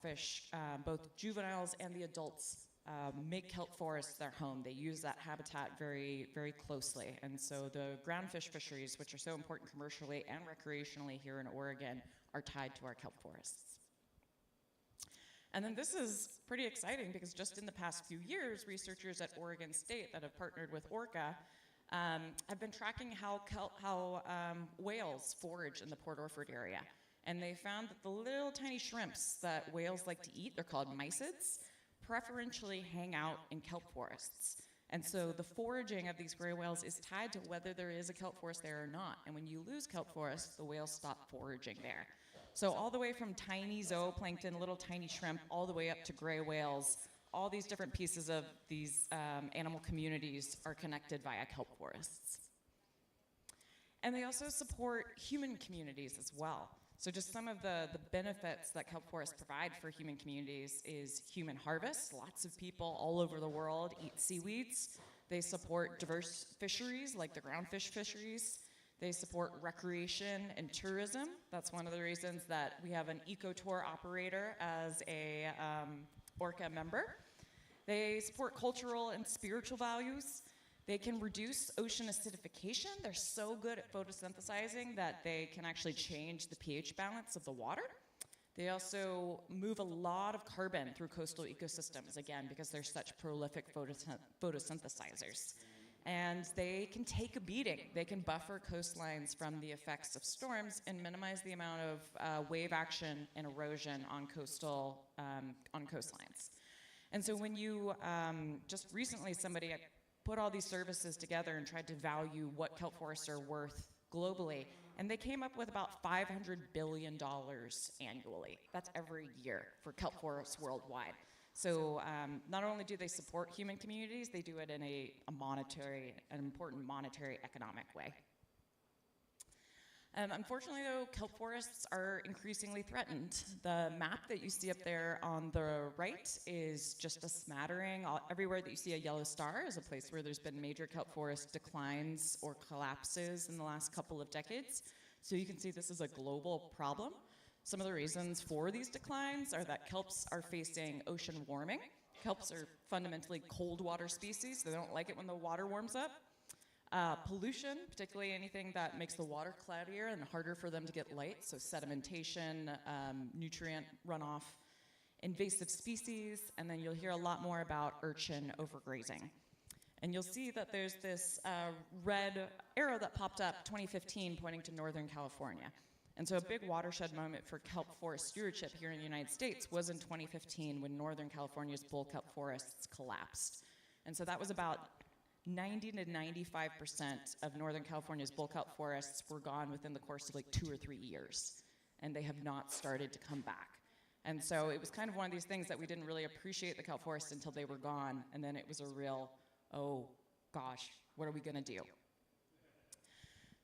fish, both juveniles and the adults, make kelp forests their home. They use that habitat very, very closely. And so the groundfish fisheries, which are so important commercially and recreationally here in Oregon, are tied to our kelp forests. And then this is pretty exciting because just in the past few years, researchers at Oregon State that have partnered with Orca have been tracking how whales forage in the Port Orford area. And they found that the little tiny shrimps that whales like to eat, they're called mysids, preferentially hang out in kelp forests. And so the foraging of these gray whales is tied to whether there is a kelp forest there or not. And when you lose kelp forests, the whales stop foraging there. So all the way from tiny zooplankton, little tiny shrimp, all the way up to gray whales, all these different pieces of these animal communities are connected via kelp forests. And they also support human communities as well. So just some of the benefits that kelp forests provide for human communities is human harvest. Lots of people all over the world eat seaweeds. They support diverse fisheries like the groundfish fisheries. They support recreation and tourism. That's one of the reasons that we have an eco-tour operator as a Orca member. They support cultural and spiritual values. They can reduce ocean acidification. They're so good at photosynthesizing that they can actually change the pH balance of the water. They also move a lot of carbon through coastal ecosystems, again, because they're such prolific photosynthesizers. And they can take a beating. They can buffer coastlines from the effects of storms and minimize the amount of wave action and erosion on coastlines. And so when you, just recently somebody put all these services together and tried to value what kelp forests are worth globally, and they came up with about $500 billion annually. That's every year for kelp forests worldwide. So not only do they support human communities, they do it in an important monetary economic way. Unfortunately, though, kelp forests are increasingly threatened. The map that you see up there on the right is just a smattering. Everywhere that you see a yellow star is a place where there's been major kelp forest declines or collapses in the last couple of decades. So you can see this is a global problem. Some of the reasons for these declines are that kelps are facing ocean warming. Kelps are fundamentally cold water species. They don't like it when the water warms up. Pollution, particularly anything that makes the water cloudier and harder for them to get light, so sedimentation, nutrient runoff, invasive species, and then you'll hear a lot more about urchin overgrazing. And you'll see that there's this red arrow that popped up 2015 pointing to Northern California. And so a big watershed moment for kelp forest stewardship here in the United States was in 2015 when Northern California's bull kelp forests collapsed. And so that was about 90 to 95% of Northern California's bull kelp forests were gone within the course of like 2 or 3 years, and they have not started to come back. And so it was kind of one of these things that we didn't really appreciate the kelp forests until they were gone, and then it was a real, oh gosh, what are we gonna do?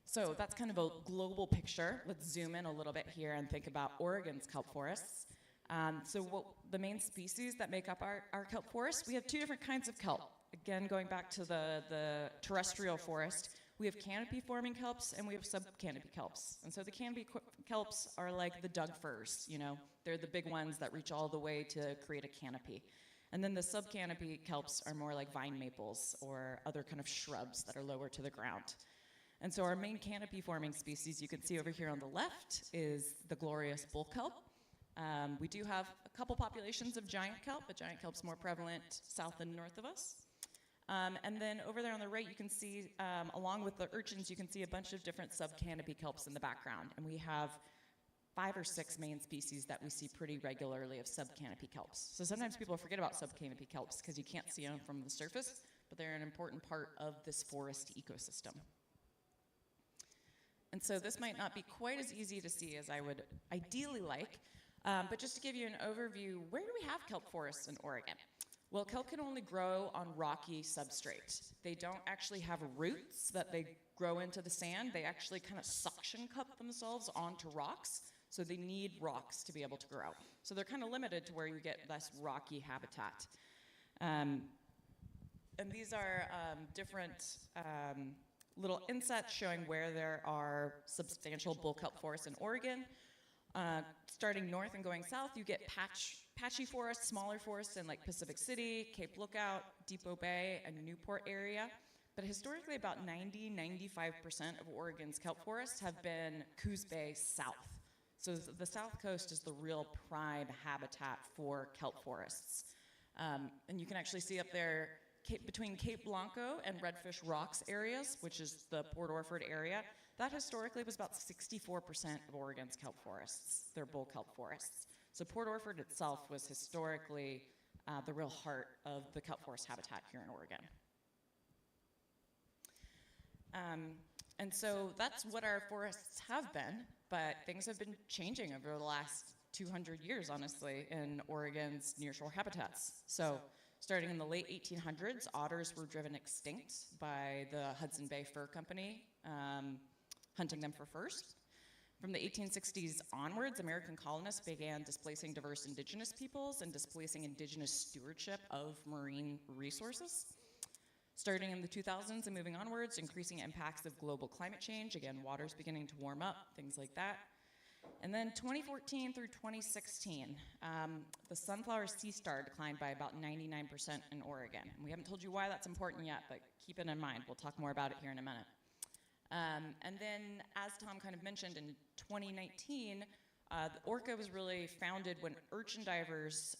So that's kind of a global picture. Let's zoom in a little bit here and think about Oregon's kelp forests. The main species that make up our kelp forests, we have 2 different kinds of kelp. Again, going back to the terrestrial forest, we have canopy-forming kelps and we have sub-canopy kelps. And so the canopy kelps are like the Doug firs, you know. They're the big ones that reach all the way to create a canopy. And then the sub-canopy kelps are more like vine maples or other kind of shrubs that are lower to the ground. And so our main canopy-forming species you can see over here on the left is the glorious bull kelp. We do have a couple populations of giant kelp, but giant kelp's more prevalent south and north of us. And then over there on the right, you can see, along with the urchins, you can see a bunch of different sub-canopy kelps in the background. And we have 5 or 6 main species that we see pretty regularly of sub-canopy kelps. So sometimes people forget about sub-canopy kelps because you can't see them from the surface, but they're an important part of this forest ecosystem. And so this might not be quite as easy to see as I would ideally like, but just to give you an overview, where do we have kelp forests in Oregon? Well, kelp can only grow on rocky substrate. They don't actually have roots that they grow into the sand. They actually kind of suction cup themselves onto rocks, so they need rocks to be able to grow. So they're kind of limited to where you get less rocky habitat. And these are different little insets showing where there are substantial bull kelp forests in Oregon. Starting north and going south, you get patch patchy forests, smaller forests in like Pacific City, Cape Lookout, Depot Bay, and Newport area. But historically, about 90–95% of Oregon's kelp forests have been Coos Bay south. So the south coast is the real prime habitat for kelp forests. And you can actually see up there between Cape Blanco and Redfish Rocks areas, which is the Port Orford area, that historically was about 64% of Oregon's kelp forests. They're bull kelp forests. So Port Orford itself was historically the real heart of the kelp forest habitat here in Oregon. And so that's what our forests have been, but things have been changing over the last 200 years, honestly, in Oregon's nearshore habitats. So starting in the late 1800s, otters were driven extinct by the Hudson Bay Fur Company, hunting them for furs. From the 1860s onwards, American colonists began displacing diverse indigenous peoples and displacing indigenous stewardship of marine resources. Starting in the 2000s and moving onwards, increasing impacts of global climate change. Again, water's beginning to warm up, things like that. And then 2014 through 2016, the sunflower sea star declined by about 99% in Oregon. And we haven't told you why that's important yet, but keep it in mind. We'll talk more about it here in a minute. And then, as Tom kind of mentioned, in 2019, the Orca was really founded when urchin divers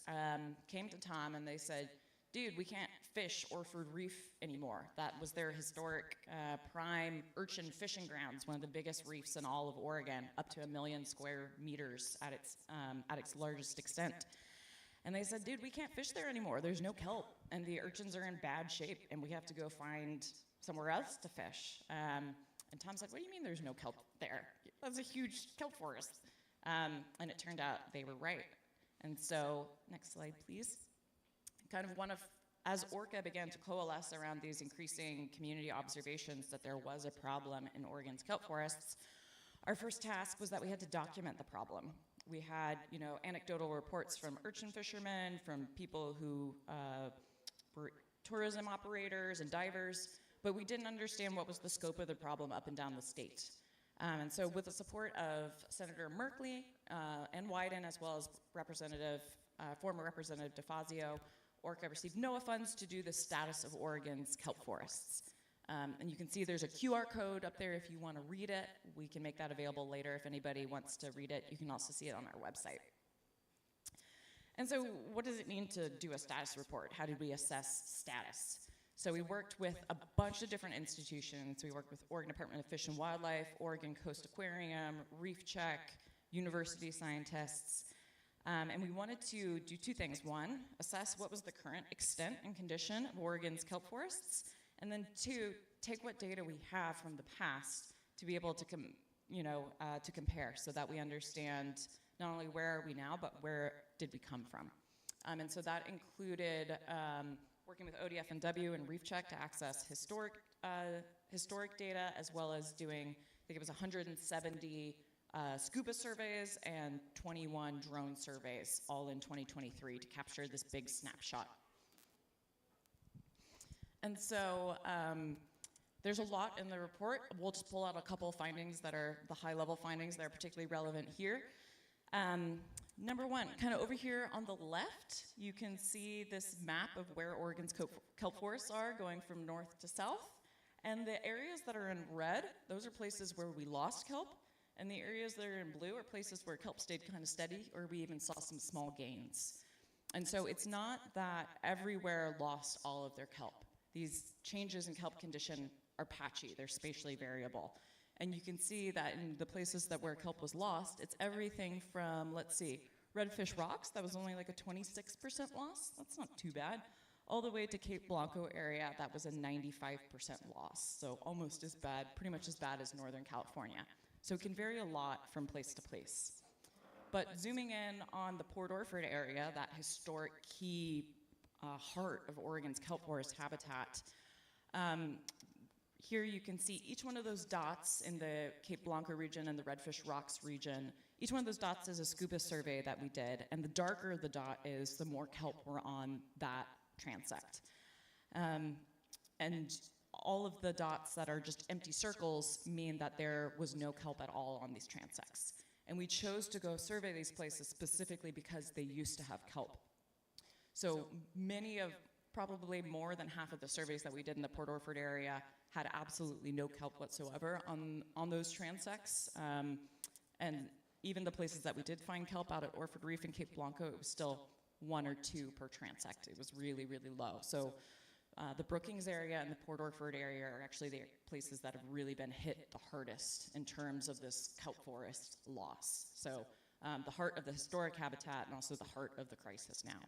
came to Tom and they said, dude, we can't fish Orford Reef anymore. That was their historic prime urchin fishing grounds, one of the biggest reefs in all of Oregon, up to 1 million square meters at its largest extent. And they said, dude, we can't fish there anymore. There's no kelp, and the urchins are in bad shape, and we have to go find somewhere else to fish. And Tom's like, what do you mean there's no kelp there? That's a huge kelp forest. And it turned out they were right. And so, next slide, please. Kind of as Orca began to coalesce around these increasing community observations that there was a problem in Oregon's kelp forests, our first task was that we had to document the problem. We had, anecdotal reports from urchin fishermen, from people who were tourism operators and divers, but we didn't understand what was the scope of the problem up and down the state. And so with the support of Senator Merkley and Wyden, as well as former Representative DeFazio, Orca received NOAA funds to do the status of Oregon's kelp forests. And you can see there's a QR code up there if you want to read it. We can make that available later if anybody wants to read it. You can also see it on our website. And so what does it mean to do a status report? How did we assess status? So we worked with a bunch of different institutions. We worked with Oregon Department of Fish and Wildlife, Oregon Coast Aquarium, Reef Check, university scientists. And we wanted to do two things. One, assess what was the current extent and condition of Oregon's kelp forests. And then two, take what data we have from the past to be able to compare so that we understand not only where are we now, but where did we come from. And so that included working with ODF&W and Reef Check to access historic data, as well as doing, I think it was 170 scuba surveys and 21 drone surveys, all in 2023, to capture this big snapshot. And so there's a lot in the report. We'll just pull out a couple findings that are the high-level findings that are particularly relevant here. Number one, kind of over here on the left, you can see this map of where Oregon's kelp forests are, going from north to south. And the areas that are in red, those are places where we lost kelp. And the areas that are in blue are places where kelp stayed kind of steady, or we even saw some small gains. And so it's not that everywhere lost all of their kelp. These changes in kelp condition are patchy, they're spatially variable. And you can see that in the places where kelp was lost, it's everything from, let's see, Redfish Rocks, that was only like a 26% loss, that's not too bad, all the way to Cape Blanco area, that was a 95% loss. So almost as bad, pretty much as bad as Northern California. So it can vary a lot from place to place. But zooming in on the Port Orford area, that historic key heart of Oregon's kelp forest habitat, here you can see each one of those dots in the Cape Blanco region and the Redfish Rocks region. Each one of those dots is a scuba survey that we did, and the darker the dot is, the more kelp were on that transect. And all of the dots that are just empty circles mean that there was no kelp at all on these transects. And we chose to go survey these places specifically because they used to have kelp. So many of, probably more than half of the surveys that we did in the Port Orford area had absolutely no kelp whatsoever on those transects. And even the places that we did find kelp out at Orford Reef and Cape Blanco, it was still 1 or 2 per transect. It was really, really low. So the Brookings area and the Port Orford area are actually the places that have really been hit the hardest in terms of this kelp forest loss. So the heart of the historic habitat and also the heart of the crisis now.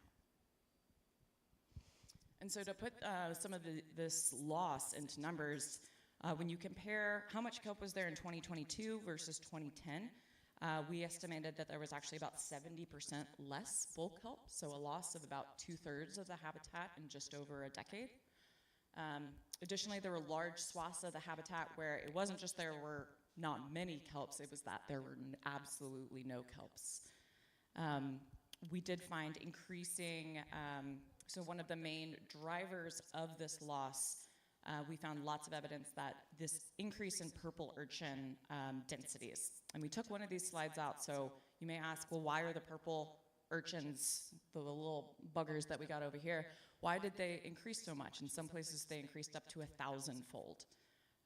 And so to put some of this loss into numbers, when you compare how much kelp was there in 2022 versus 2010, we estimated that there was actually about 70% less bull kelp, so a loss of about 2/3 of the habitat in just over a decade. Additionally, there were large swaths of the habitat where it wasn't just there were not many kelps, it was that there were absolutely no kelps. We did find increasing, so one of the main drivers of this loss, we found lots of evidence that this increase in purple urchin densities. And we took one of these slides out, so you may ask, well, why are the purple urchins, the little buggers that we got over here, why did they increase so much? In some places, they increased up to 1,000-fold.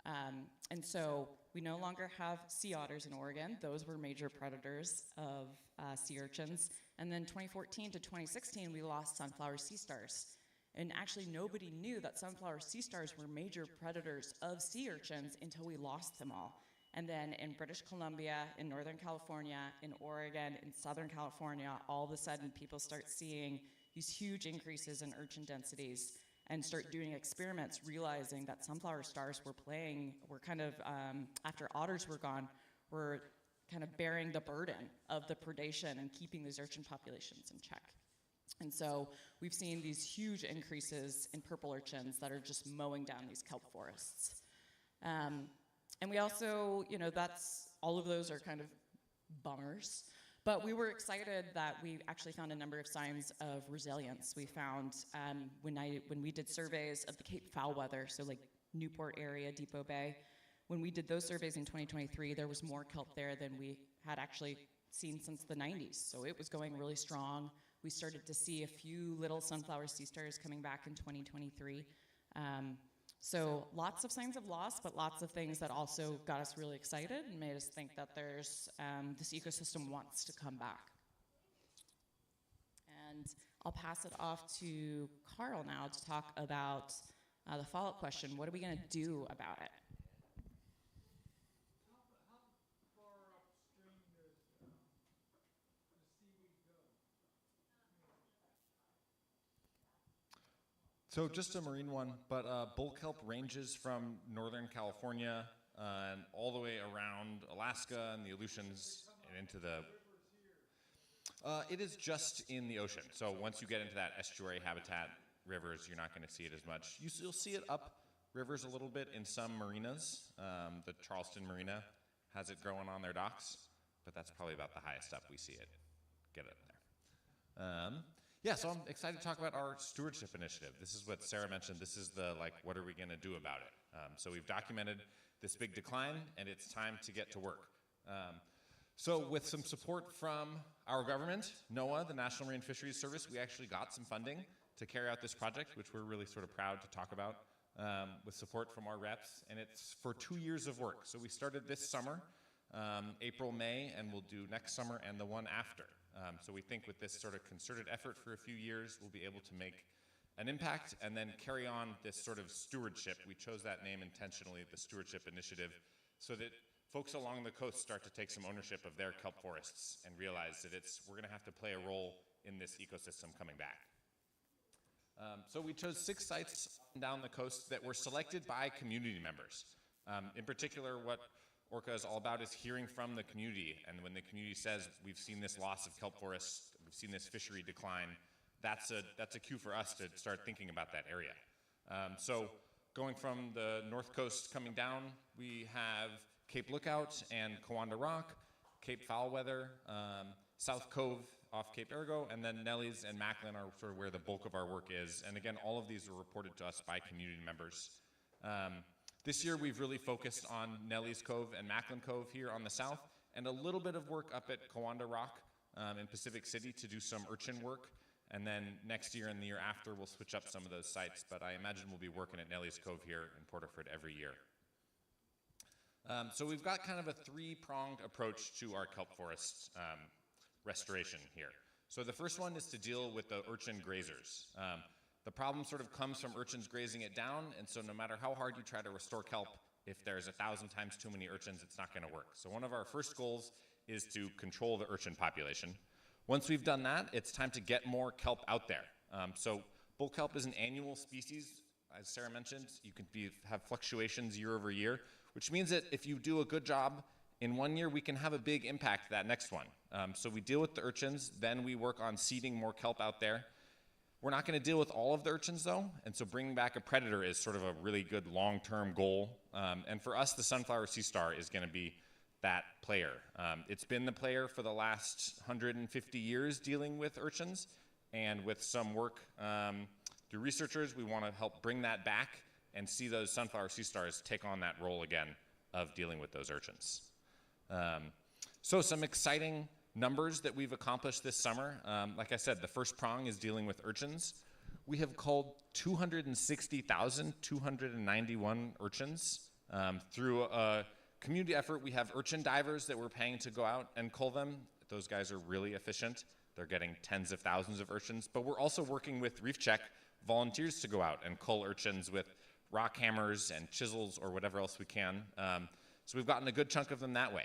And so we no longer have sea otters in Oregon. Those were major predators of sea urchins. And then 2014 to 2016, we lost sunflower sea stars. And actually, nobody knew that sunflower sea stars were major predators of sea urchins until we lost them all. And then in British Columbia, in Northern California, in Oregon, in Southern California, all of a sudden people start seeing these huge increases in urchin densities and start doing experiments, realizing that sunflower stars were kind of, after otters were gone, were kind of bearing the burden of the predation and keeping these urchin populations in check. And so we've seen these huge increases in purple urchins that are just mowing down these kelp forests. And we also, all of those are kind of bummers. But we were excited that we actually found a number of signs of resilience. We found, when we did surveys of the Cape foul weather, so like Newport area, Depot Bay, when we did those surveys in 2023, there was more kelp there than we had actually seen since the 90s. So it was going really strong. We started to see a few little sunflower sea stars coming back in 2023. So lots of signs of loss, but lots of things that also got us really excited and made us think that there's this ecosystem wants to come back. And I'll pass it off to Carl now to talk about the follow-up question. What are we going to do about it? So just a marine one, but bull kelp ranges from Northern California and all the way around Alaska and the Aleutians and into the... it is just in the ocean. So once you get into that estuary habitat, rivers, you're not going to see it as much. You'll see it up rivers a little bit in some marinas. The Charleston Marina has it growing on their docks, but that's probably about the highest up we see it. Get it there. Yeah, so I'm excited to talk about our stewardship initiative. This is what Sarah mentioned. This is the, what are we going to do about it? So we've documented this big decline, and it's time to get to work. So with some support from our government, NOAA, the National Marine Fisheries Service, we actually got some funding to carry out this project, which we're really sort of proud to talk about, with support from our reps. And it's for 2 years of work. So we started this summer, April, May, and we'll do next summer and the one after. So we think with this sort of concerted effort for a few years, we'll be able to make an impact and then carry on this sort of stewardship. We chose that name intentionally, the Stewardship Initiative, so that folks along the coast start to take some ownership of their kelp forests and realize that we're going to have to play a role in this ecosystem coming back. So we chose 6 sites down the coast that were selected by community members. In particular, what Orca is all about is hearing from the community, and when the community says we've seen this loss of kelp forests, we've seen this fishery decline, that's a cue for us to start thinking about that area. So going from the north coast coming down, we have Cape Lookout and Kawanda Rock, Cape Foulweather, South Cove off Cape Ergo, and then Nellies and Macklin are sort of where the bulk of our work is. And again, all of these are reported to us by community members. This year, we've really focused on Nellies Cove and Macklin Cove here on the south, and a little bit of work up at Kawanda Rock in Pacific City to do some urchin work. And then next year and the year after, we'll switch up some of those sites. But I imagine we'll be working at Nelly's Cove here in Port Orford every year. So we've got kind of a three-pronged approach to our kelp forest restoration here. So the first one is to deal with the urchin grazers. The problem sort of comes from urchins grazing it down, and so no matter how hard you try to restore kelp, if there's 1,000 times too many urchins, it's not going to work. So one of our first goals is to control the urchin population. Once we've done that, it's time to get more kelp out there. So bull kelp is an annual species. As Sarah mentioned, you can have fluctuations year over year, which means that if you do a good job in one year, we can have a big impact that next one. So we deal with the urchins, then we work on seeding more kelp out there. We're not going to deal with all of the urchins, though, and so bringing back a predator is sort of a really good long-term goal. And for us, the sunflower sea star is going to be that player. It's been the player for the last 150 years dealing with urchins, and with some work through researchers, we want to help bring that back and see those sunflower sea stars take on that role again of dealing with those urchins. So some exciting numbers that we've accomplished this summer. Like I said, the first prong is dealing with urchins. We have culled 260,291 urchins through a community effort. We have urchin divers that we're paying to go out and cull them. Those guys are really efficient. They're getting tens of thousands of urchins, but we're also working with Reef Check volunteers to go out and cull urchins with rock hammers and chisels or whatever else we can. So we've gotten a good chunk of them that way.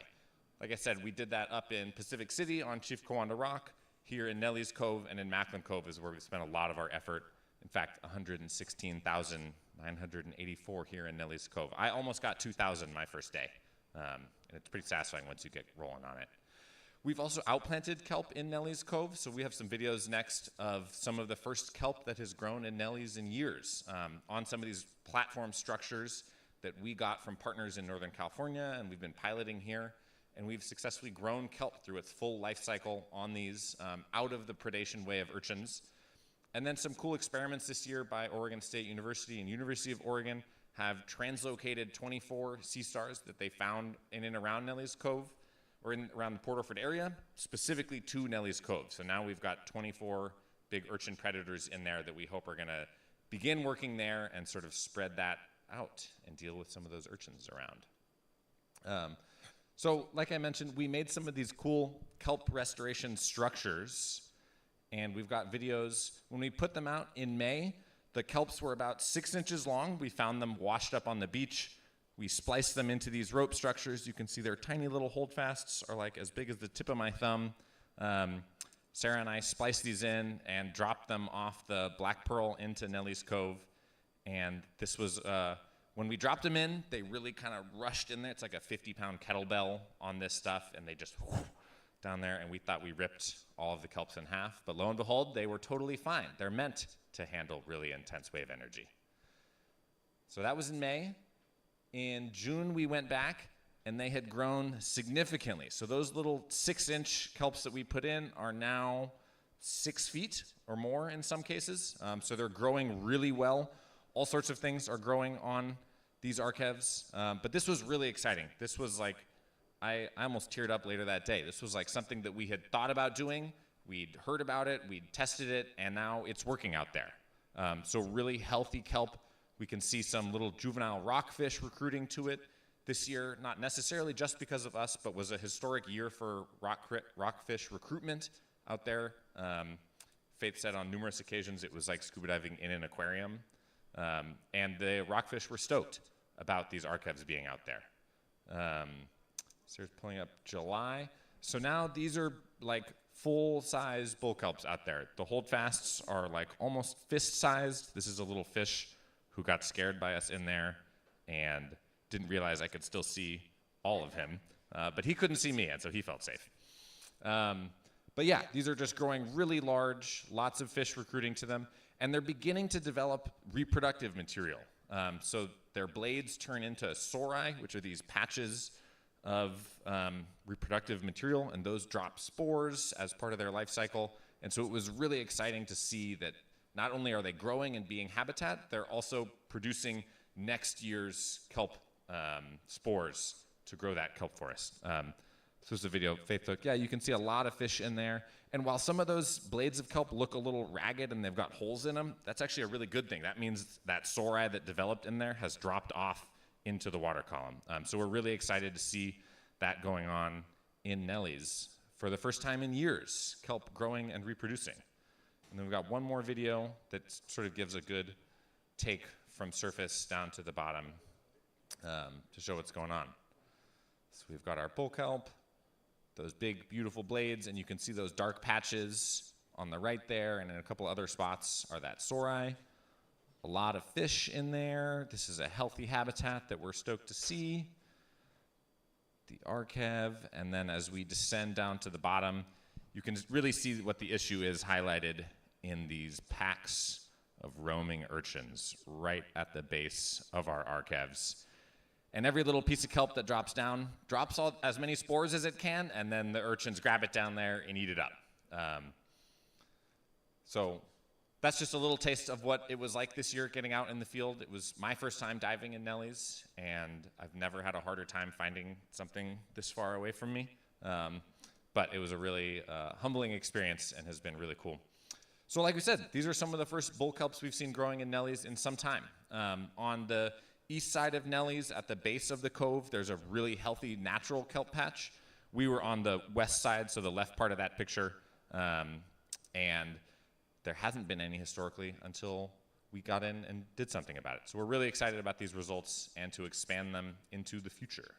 Like I said, we did that up in Pacific City on Chief Kawanda Rock. Here in Nelly's Cove and in Macklin Cove is where we've spent a lot of our effort. In fact, 116,984 here in Nelly's Cove. I almost got 2,000 my first day. And it's pretty satisfying once you get rolling on it. We've also outplanted kelp in Nelly's Cove, so we have some videos next of some of the first kelp that has grown in Nelly's in years on some of these platform structures that we got from partners in Northern California, and we've been piloting here. And we've successfully grown kelp through its full life cycle on these out of the predation way of urchins. And then some cool experiments this year by Oregon State University and University of Oregon have translocated 24 sea stars that they found in and around Nelly's Cove, or around the Port Orford area, specifically to Nelly's Cove. So now we've got 24 big urchin predators in there that we hope are going to begin working there and sort of spread that out and deal with some of those urchins around. So like I mentioned, we made some of these cool kelp restoration structures, and we've got videos. When we put them out in May, the kelps were about 6 inches long. We found them washed up on the beach. We spliced them into these rope structures. You can see their tiny little holdfasts are like as big as the tip of my thumb. Sarah and I spliced these in and dropped them off the Black Pearl into Nelly's Cove. And this was, when we dropped them in, they really kind of rushed in there. It's like a 50-pound kettlebell on this stuff, and they just down there, and we thought we ripped all of the kelps in half. But lo and behold, they were totally fine. They're meant to handle really intense wave energy. So that was in May. In June, we went back, and they had grown significantly. So those little 6-inch kelps that we put in are now 6 feet or more in some cases. So they're growing really well. All sorts of things are growing on these archives. But this was really exciting. This was like, I almost teared up later that day. This was like something that we had thought about doing. We'd heard about it, we'd tested it, and now it's working out there. So really healthy kelp. We can see some little juvenile rockfish recruiting to it this year, not necessarily just because of us, but was a historic year for rockfish recruitment out there. Faith said on numerous occasions it was like scuba diving in an aquarium. And the rockfish were stoked about these archives being out there. So here's pulling up July. So now these are like full-size bull kelps out there. The holdfasts are like almost fist-sized. This is a little fish who got scared by us in there and didn't realize I could still see all of him. But he couldn't see me, and so he felt safe. But yeah, these are just growing really large, lots of fish recruiting to them, and they're beginning to develop reproductive material. So their blades turn into sori, which are these patches of reproductive material, and those drop spores as part of their life cycle. And so it was really exciting to see that not only are they growing and being habitat, they're also producing next year's kelp spores to grow that kelp forest. So this is a video Faith took. Yeah, you can see a lot of fish in there. And while some of those blades of kelp look a little ragged and they've got holes in them, that's actually a really good thing. That means that sori that developed in there has dropped off into the water column. So we're really excited to see that going on in Nellies for the first time in years, kelp growing and reproducing. And then we've got one more video that sort of gives a good take from surface down to the bottom to show what's going on. So we've got our bull kelp, those big, beautiful blades, and you can see those dark patches on the right there, and in a couple other spots are that sori. A lot of fish in there. This is a healthy habitat that we're stoked to see. The archive, and then as we descend down to the bottom, you can really see what the issue is highlighted in these packs of roaming urchins right at the base of our archives. And every little piece of kelp that drops down drops as many spores as it can, and then the urchins grab it down there and eat it up. So that's just a little taste of what it was like this year getting out in the field. It was my first time diving in Nellies, and I've never had a harder time finding something this far away from me. But it was a really humbling experience and has been really cool. So like we said, these are some of the first bull kelps we've seen growing in Nellies in some time. On the east side of Nellies, at the base of the cove, there's a really healthy natural kelp patch. We were on the west side, so the left part of that picture, and there hasn't been any historically until we got in and did something about it. So we're really excited about these results and to expand them into the future.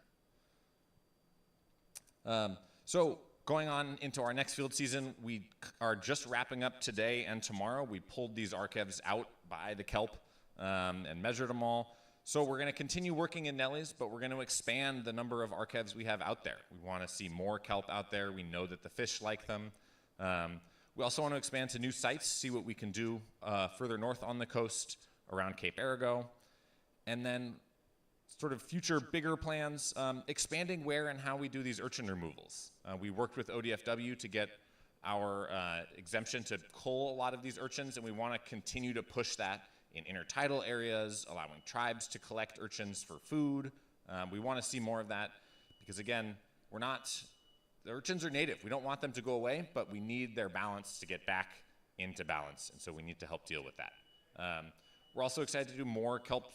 So going on into our next field season, we are just wrapping up today and tomorrow. We pulled these archives out by the kelp and measured them all. So we're going to continue working in Nellies, but we're going to expand the number of archives we have out there. We want to see more kelp out there. We know that the fish like them. We also want to expand to new sites, see what we can do further north on the coast around Cape Arago. And then sort of future bigger plans, expanding where and how we do these urchin removals. We worked with ODFW to get our exemption to cull a lot of these urchins, and we want to continue to push that in intertidal areas, allowing tribes to collect urchins for food. We want to see more of that because, again, the urchins are native. We don't want them to go away, but we need their balance to get back into balance, and so we need to help deal with that. We're also excited to do more kelp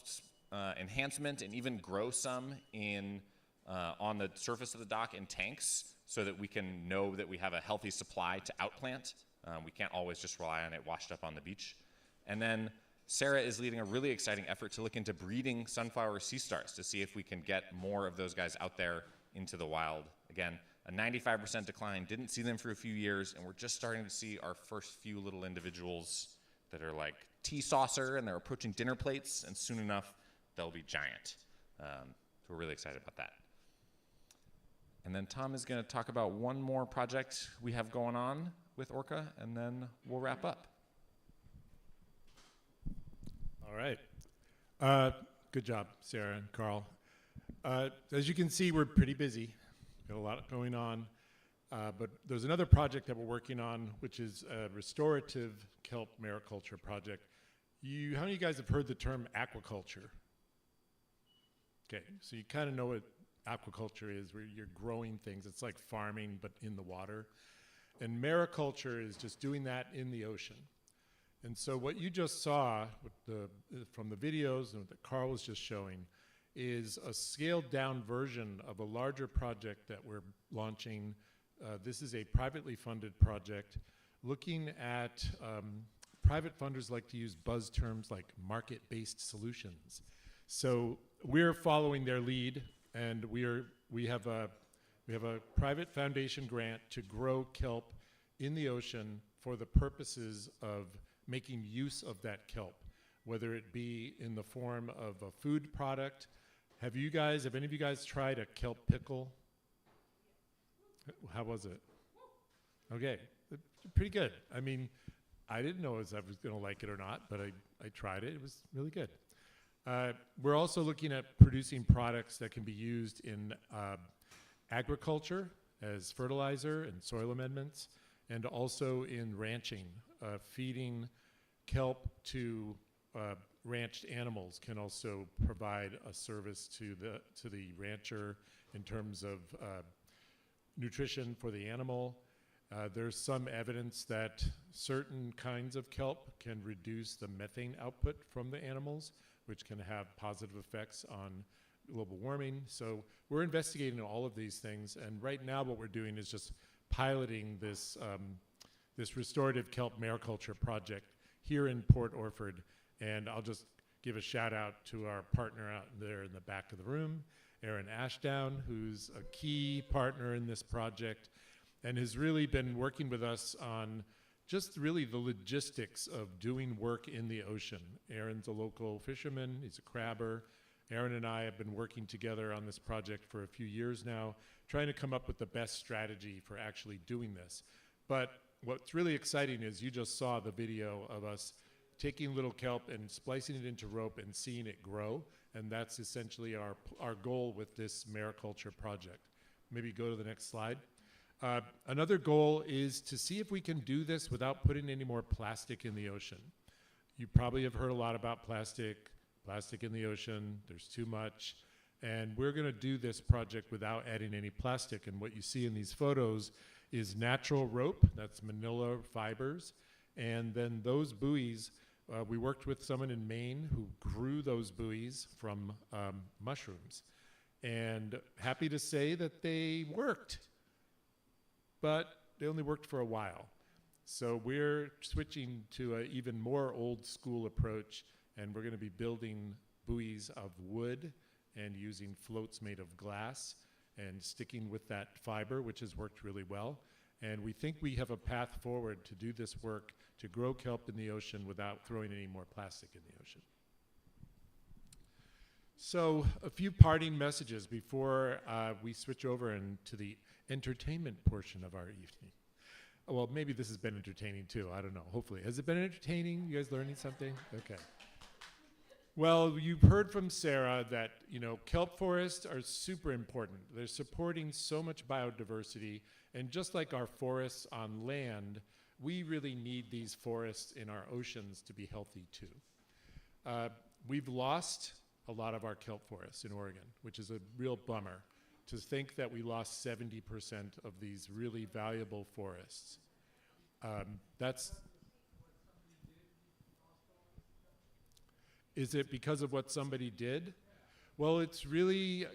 enhancement and even grow some on the surface of the dock in tanks so that we can know that we have a healthy supply to outplant. We can't always just rely on it washed up on the beach. And then Sarah is leading a really exciting effort to look into breeding sunflower sea stars to see if we can get more of those guys out there into the wild. Again, a 95% decline, didn't see them for a few years, and we're just starting to see our first few little individuals that are like tea saucer, and they're approaching dinner plates, and soon enough, they'll be giant. So we're really excited about that. And then Tom is going to talk about one more project we have going on with Orca, and then we'll wrap up. All right. Good job, Sarah and Carl. As you can see, we're pretty busy. Got a lot going on. But there's another project that we're working on, which is a restorative kelp mariculture project. How many of you guys have heard the term aquaculture? Okay, so you kind of know what aquaculture is, where you're growing things. It's like farming, but in the water. And mariculture is just doing that in the ocean. And so what you just saw from the videos and that Carl was just showing is a scaled down version of a larger project that we're launching. This is a privately funded project looking at private funders like to use buzz terms like market-based solutions. So we're following their lead, and we have a private foundation grant to grow kelp in the ocean for the purposes of making use of that kelp, whether it be in the form of a food product. Have any of you guys tried a kelp pickle? How was it? Okay, pretty good. I mean, I didn't know if I was going to like it or not, but I tried it. It was really good. We're also looking at producing products that can be used in agriculture as fertilizer and soil amendments, and also in ranching. Feeding kelp to ranched animals can also provide a service to the rancher in terms of nutrition for the animal. There's some evidence that certain kinds of kelp can reduce the methane output from the animals, which can have positive effects on global warming. So we're investigating all of these things, and right now what we're doing is just piloting this this restorative kelp mariculture project here in Port Orford. And I'll just give a shout out to our partner out there in the back of the room, Aaron Ashdown, who's a key partner in this project and has really been working with us on just really the logistics of doing work in the ocean. Aaron's a local fisherman, he's a crabber. Aaron and I have been working together on this project for a few years now, trying to come up with the best strategy for actually doing this. But what's really exciting is you just saw the video of us taking little kelp and splicing it into rope and seeing it grow. And that's essentially our goal with this mariculture project. Maybe go to the next slide. Another goal is to see if we can do this without putting any more plastic in the ocean. You probably have heard a lot about plastic in the ocean, there's too much. And we're gonna do this project without adding any plastic. And what you see in these photos is natural rope, that's manila fibers. And then those buoys, we worked with someone in Maine who grew those buoys from mushrooms. And happy to say that they worked, but they only worked for a while. So we're switching to an even more old school approach, and we're gonna be building buoys of wood and using floats made of glass and sticking with that fiber, which has worked really well. And we think we have a path forward to do this work, to grow kelp in the ocean without throwing any more plastic in the ocean. So a few parting messages before we switch over into the entertainment portion of our evening. Well, maybe this has been entertaining too, I don't know, hopefully. Has it been entertaining? You guys learning something? Okay. Well, you've heard from Sarah that, kelp forests are super important. They're supporting so much biodiversity, and just like our forests on land, we really need these forests in our oceans to be healthy too. We've lost a lot of our kelp forests in Oregon, which is a real bummer to think that we lost 70% of these really valuable forests. Is it because of what somebody did? Well, it's really,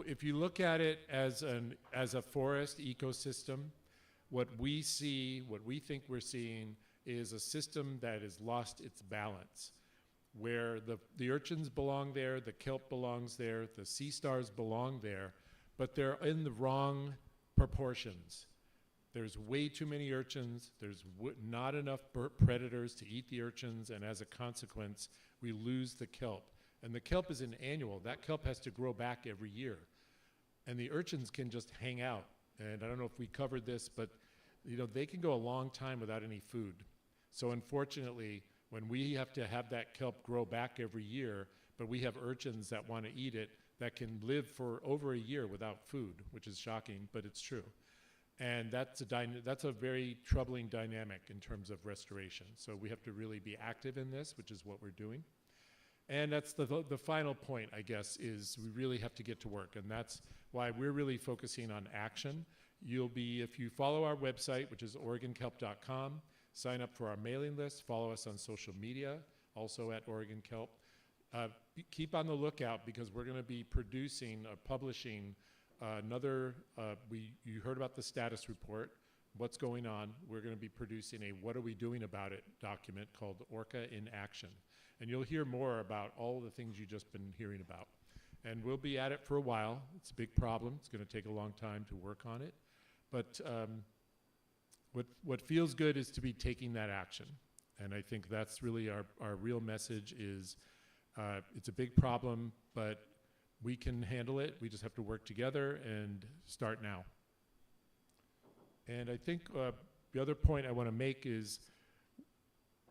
if you look at it as a forest ecosystem, what we think we're seeing is a system that has lost its balance, where the urchins belong there, the kelp belongs there, the sea stars belong there, but they're in the wrong proportions. There's way too many urchins, there's not enough predators to eat the urchins, and as a consequence, we lose the kelp. And the kelp is an annual. That kelp has to grow back every year. And the urchins can just hang out. And I don't know if we covered this, but they can go a long time without any food. So unfortunately, when we have to have that kelp grow back every year, but we have urchins that want to eat it, that can live for over a year without food, which is shocking, but it's true. And that's a very troubling dynamic in terms of restoration. So we have to really be active in this, which is what we're doing. And that's the final point, I guess, is we really have to get to work. And that's why we're really focusing on action. If you follow our website, which is OregonKelp.com, sign up for our mailing list, follow us on social media, also at Oregon Kelp. Keep on the lookout because we're going to be publishing you heard about the status report, what's going on. We're going to be producing a What Are We Doing About It document called Orca in Action. And you'll hear more about all the things you've just been hearing about. And we'll be at it for a while. It's a big problem. It's going to take a long time to work on it. But what feels good is to be taking that action. And I think that's really our real message is it's a big problem, but we can handle it. We just have to work together and start now. And I think the other point I want to make is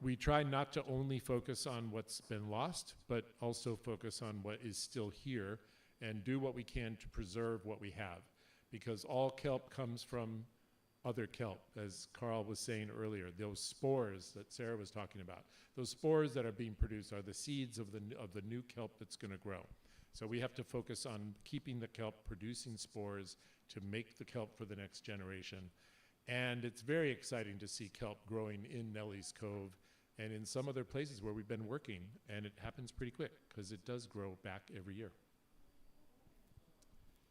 we try not to only focus on what's been lost, but also focus on what is still here and do what we can to preserve what we have. Because all kelp comes from other kelp, as Carl was saying earlier. Those spores that Sarah was talking about, those spores that are being produced are the seeds of the new kelp that's going to grow. So we have to focus on keeping the kelp producing spores to make the kelp for the next generation. And it's very exciting to see kelp growing in Nellie's Cove and in some other places where we've been working, and it happens pretty quick because it does grow back every year.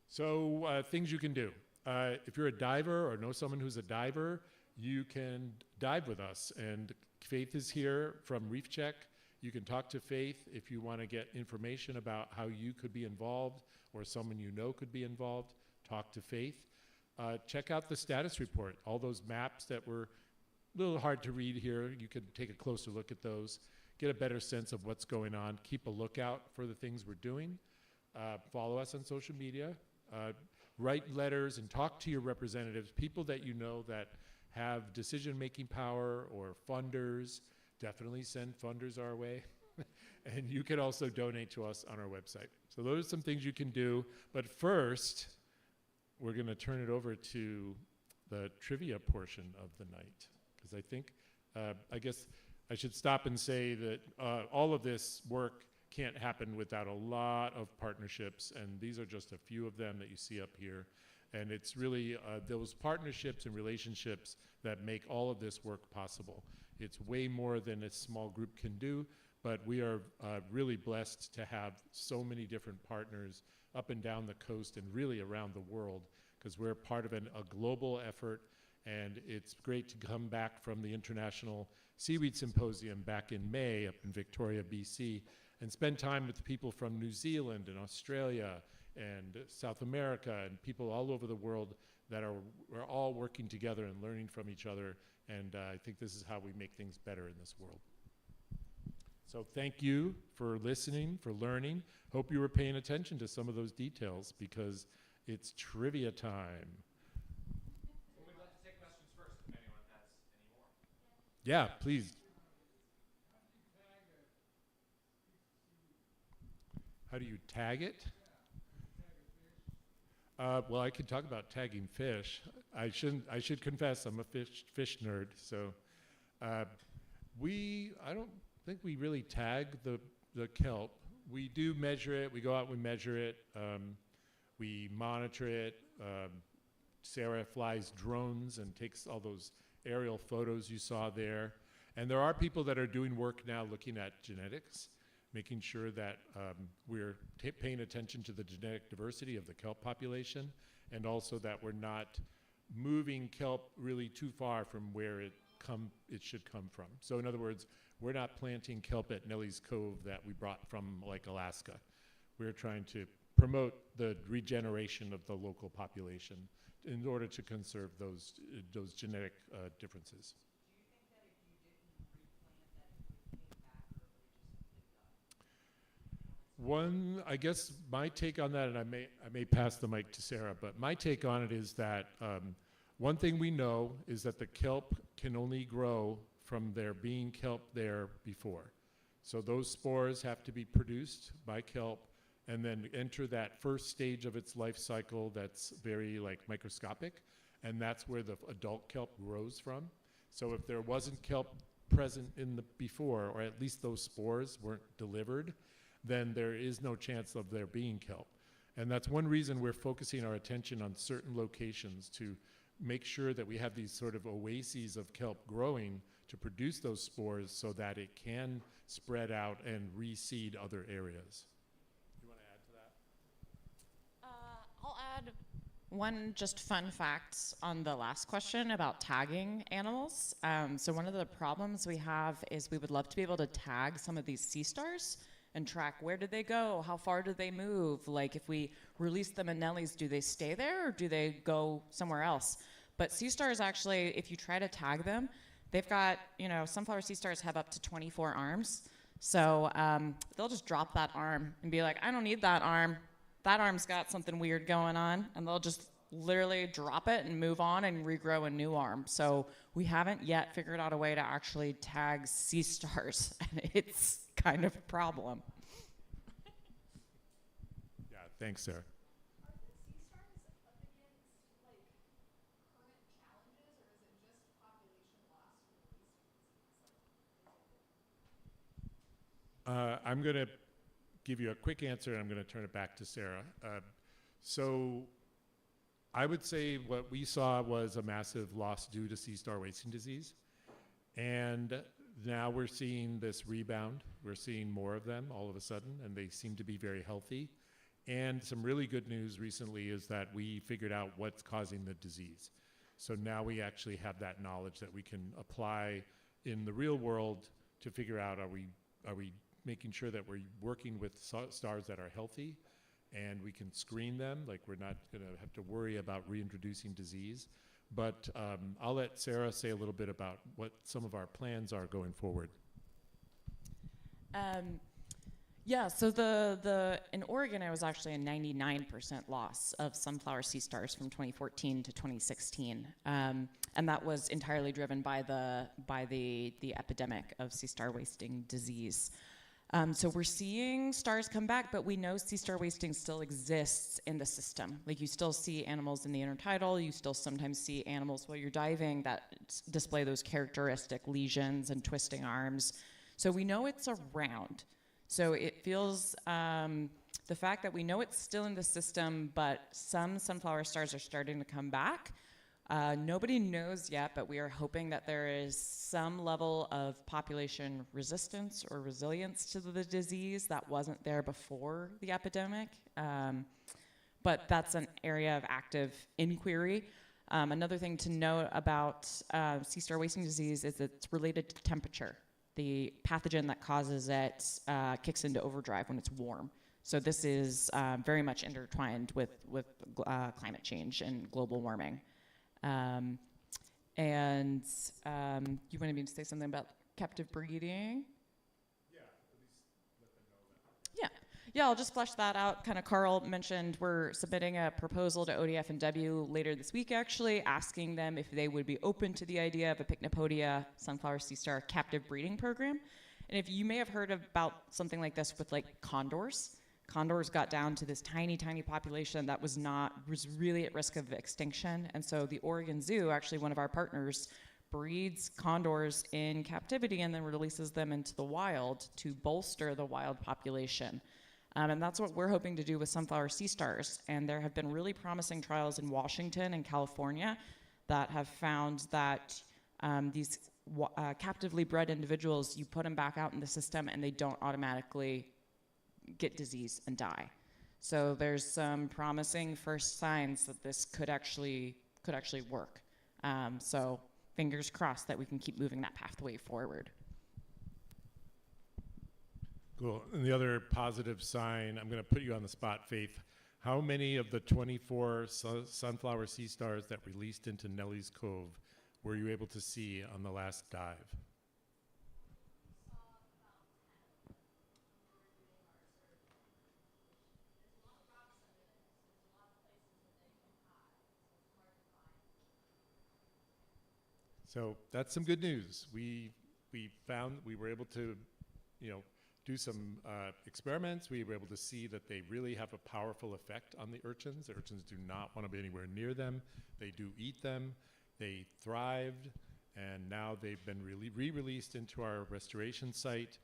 So things you can do. If you're a diver or know someone who's a diver, you can dive with us. And Faith is here from Reef Check. You can talk to Faith if you want to get information about how you could be involved or someone you know could be involved. Talk to Faith. Check out the status report. All those maps that were a little hard to read here, you could take a closer look at those, get a better sense of what's going on, keep a lookout for the things we're doing. Follow us on social media. Write letters and talk to your representatives, people that you know that have decision-making power or funders. Definitely send funders our way. And you can also donate to us on our website. So those are some things you can do. But first, we're going to turn it over to the trivia portion of the night. Because I think, I guess I should stop and say that all of this work can't happen without a lot of partnerships, and these are just a few of them that you see up here. And it's really those partnerships and relationships that make all of this work possible. It's way more than a small group can do, but we are really blessed to have so many different partners up and down the coast and really around the world, because we're part of a global effort. And it's great to come back from the International Seaweed Symposium back in May up in Victoria, BC, and spend time with people from New Zealand and Australia and South America and people all over the world that we're all working together and learning from each other. And I think this is how we make things better in this world. So thank you for listening, for learning. Hope you were paying attention to some of those details because it's trivia time. Yeah, please. How do you tag it? Well, I could talk about tagging fish. I should confess, I'm a fish nerd. So, I don't think we really tag the kelp. We do measure it. We go out, we measure it. We monitor it. Sarah flies drones and takes all those aerial photos you saw there. And there are people that are doing work now looking at genetics, making sure that we're paying attention to the genetic diversity of the kelp population, and also that we're not moving kelp really too far from where it should come from. So in other words, we're not planting kelp at Nellie's Cove that we brought from like Alaska. We're trying to promote the regeneration of the local population in order to conserve those genetic differences. One, I guess my take on that, and I may pass the mic to Sarah, but my take on it is that one thing we know is that the kelp can only grow from there being kelp there before. So those spores have to be produced by kelp and then enter that first stage of its life cycle that's very like microscopic, and that's where the adult kelp grows from. So if there wasn't kelp present in the before, or at least those spores weren't delivered, then there is no chance of there being kelp. And that's one reason we're focusing our attention on certain locations to make sure that we have these sort of oases of kelp growing to produce those spores so that it can spread out and reseed other areas. You want to add to that? I'll add one just fun fact on the last question about tagging animals. So one of the problems we have is we would love to be able to tag some of these sea stars and track where did they go, how far did they move, like if we release them in Nellie's, do they stay there or do they go somewhere else? But sea stars actually, if you try to tag them, they've got, sunflower sea stars have up to 24 arms. So they'll just drop that arm and be like, I don't need that arm. That arm's got something weird going on. And they'll just literally drop it and move on and regrow a new arm. So we haven't yet figured out a way to actually tag sea stars. And it's kind of a problem. Yeah, thanks, Sarah. I'm going to give you a quick answer, and I'm going to turn it back to Sarah. So I would say what we saw was a massive loss due to sea star wasting disease. And now we're seeing this rebound. We're seeing more of them all of a sudden, and they seem to be very healthy. And some really good news recently is that we figured out what's causing the disease. So now we actually have that knowledge that we can apply in the real world to figure out, are we making sure that we're working with stars that are healthy and we can screen them, like we're not going to have to worry about reintroducing disease. But I'll let Sarah say a little bit about what some of our plans are going forward. Yeah, so in Oregon, it was actually a 99% loss of sunflower sea stars from 2014 to 2016, and that was entirely driven by the epidemic of sea star wasting disease. So we're seeing stars come back, but we know sea star wasting still exists in the system. Like, you still see animals in the intertidal, you still sometimes see animals while you're diving that display those characteristic lesions and twisting arms. So we know it's around. So it feels, the fact that we know it's still in the system, but some sunflower stars are starting to come back. Nobody knows yet, but we are hoping that there is some level of population resistance or resilience to the disease that wasn't there before the epidemic. But that's an area of active inquiry. Another thing to note about sea star wasting disease is it's related to temperature. The pathogen that causes it kicks into overdrive when it's warm. So this is very much intertwined with climate change and global warming. You wanted me to say something about captive breeding? Yeah, at least let them know that. Yeah, I'll just flesh that out. Kind of Carl mentioned we're submitting a proposal to ODF and W later this week, actually, asking them if they would be open to the idea of a Pycnopodia sunflower sea star captive breeding program. And if you may have heard about something like this with like condors. Condors got down to this tiny, tiny population that was really at risk of extinction. And so the Oregon Zoo, actually one of our partners, breeds condors in captivity and then releases them into the wild to bolster the wild population. And that's what we're hoping to do with sunflower sea stars. And there have been really promising trials in Washington and California that have found that these captively bred individuals, you put them back out in the system and they don't automatically get disease and die. So there's some promising first signs that this could actually work. So fingers crossed that we can keep moving that pathway forward. Cool. And the other positive sign, I'm going to put you on the spot, Faith. How many of the 24 sunflower sea stars that released into Nellie's Cove were you able to see on the last dive? So that's some good news. We found we were able to, do some experiments. We were able to see that they really have a powerful effect on the urchins. The urchins do not want to be anywhere near them. They do eat them. They thrived, and now they've been re-released into our restoration site.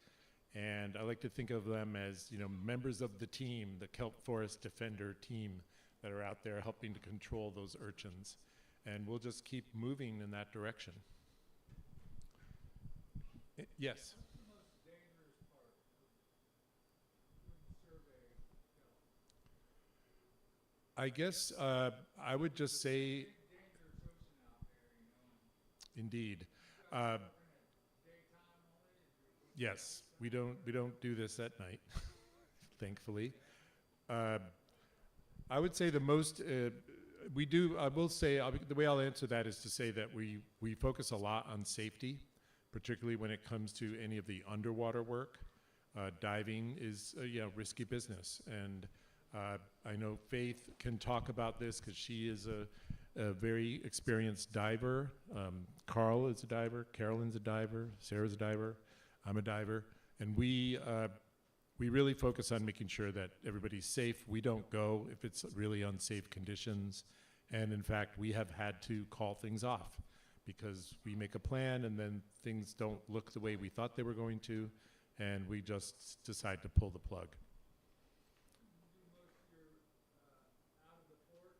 And I like to think of them as, members of the team, the Kelp Forest Defender team that are out there helping to control those urchins. And we'll just keep moving in that direction. Yes? What's the most dangerous part of doing the survey of Kelp? I guess I would just say, Big dangerous ocean out there, indeed. Daytime only? Yes, we don't do this at night, thankfully. I would say the most we do. I will say the way I'll answer that is to say that we focus a lot on safety, particularly when it comes to any of the underwater work. Diving is risky business, and I know Faith can talk about this because she is a very experienced diver. Carl is a diver, Carolyn's a diver, Sarah's a diver, I'm a diver, and we really focus on making sure that everybody's safe. We don't go if it's really unsafe conditions, and in fact, we have had to call things off because we make a plan and then things don't look the way we thought they were going to, and we just decide to pull the plug. You do most of your out of the port?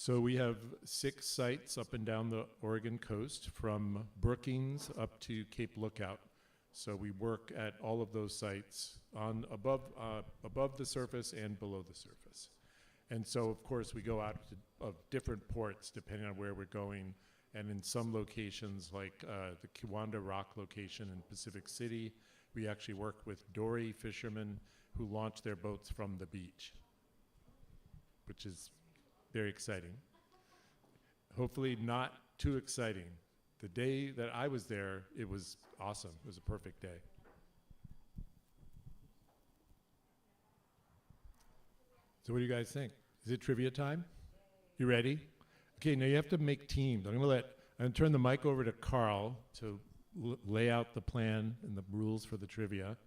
So we have 6 sites up and down the Oregon coast, from Brookings up to Cape Lookout. So we work at all of those sites on above the surface and below the surface. And so, of course, we go out of different ports depending on where we're going. And in some locations, like the Kiwanda Rock location in Pacific City, we actually work with dory fishermen who launch their boats from the beach, which is very exciting. Hopefully not too exciting. The day that I was there, it was awesome. It was a perfect day. So what do you guys think? Is it trivia time? You ready? Okay, now you have to make teams. I'm gonna turn the mic over to Carl to lay out the plan and the rules for the trivia.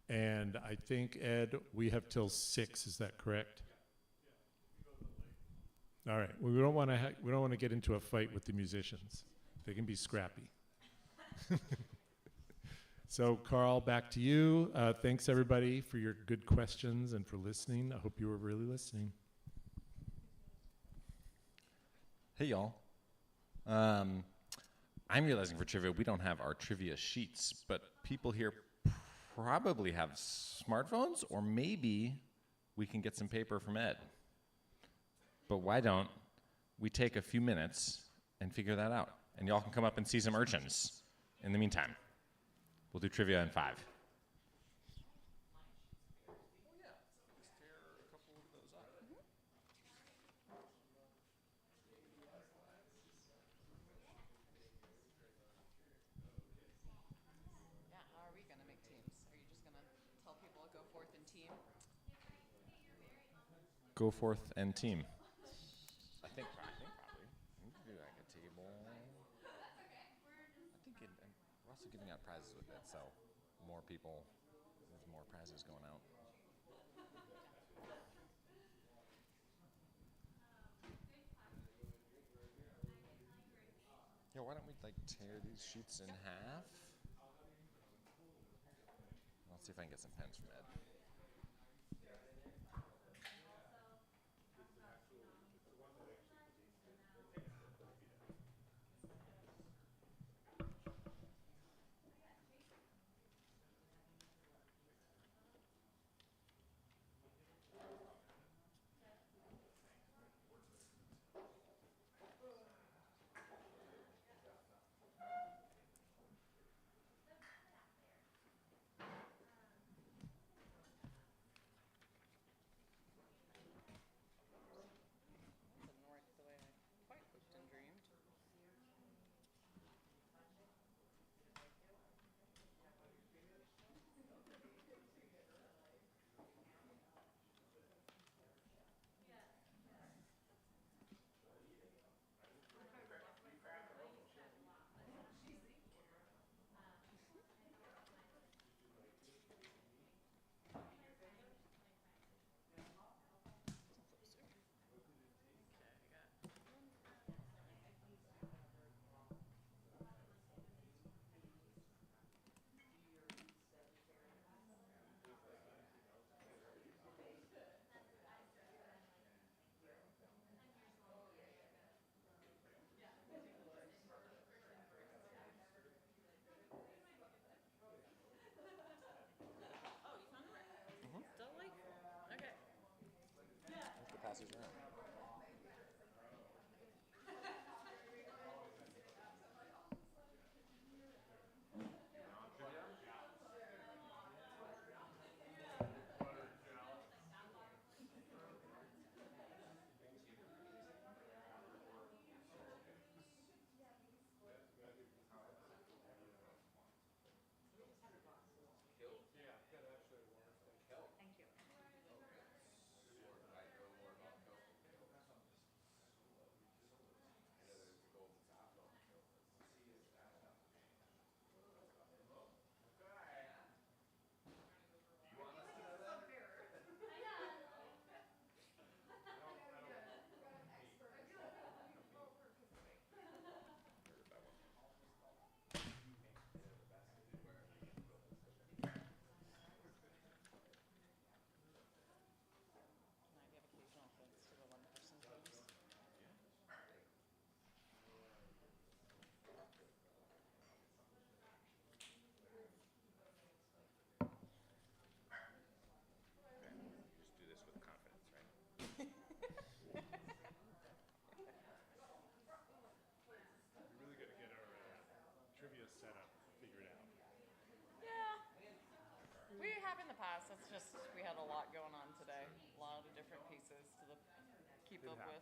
And I think, Ed, we have till 6, is that correct? All right, well, we don't want to get into a fight with the musicians. They can be scrappy. So, Carl, back to you. Thanks, everybody, for your good questions and for listening. I hope you were really listening. Hey, y'all. I'm realizing for trivia, we don't have our trivia sheets, but people here probably have smartphones, or maybe we can get some paper from Ed. But why don't we take a few minutes and figure that out? And y'all can come up and see some urchins in the meantime. We'll do trivia in 5. Yeah, how are we going to make teams? Are you just going to tell people to go forth and team? Go forth and team. I think probably. We can do like a table. I think we're also giving out prizes with it, so more people, there's more prizes going out. Yeah, why don't we like tear these sheets in half? I'll see if I can get some pens from Ed. setup figured out. Yeah, we have in the past. It's just we had a lot going on today. A lot of different pieces to keep up with.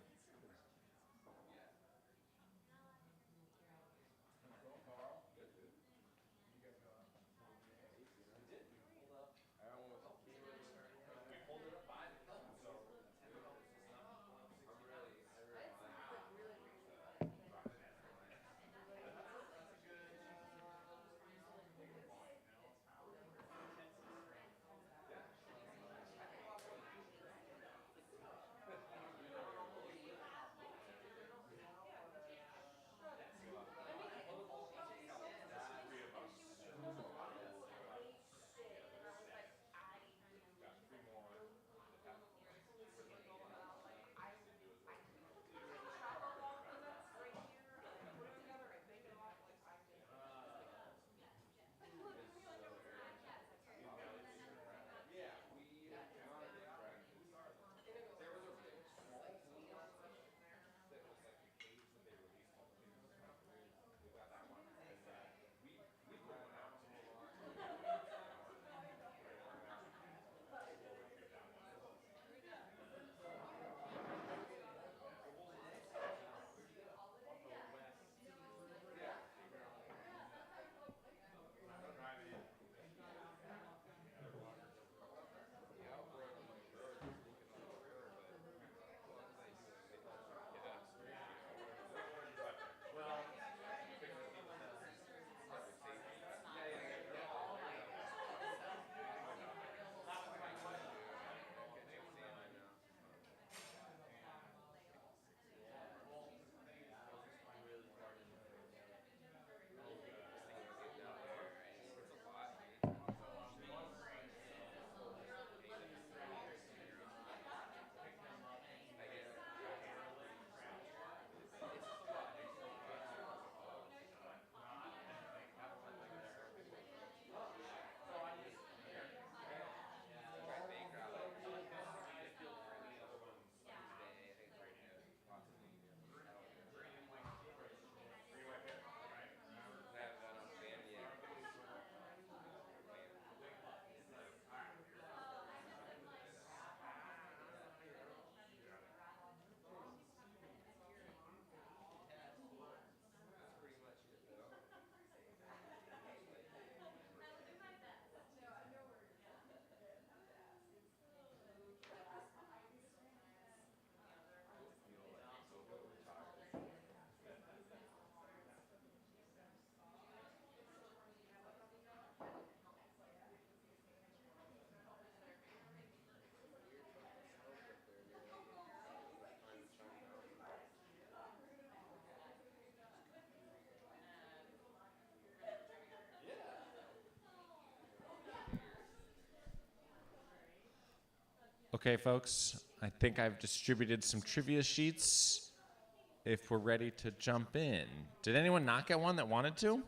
Okay, folks, I think I've distributed some trivia sheets if we're ready to jump in. Did anyone not get one that wanted to? Do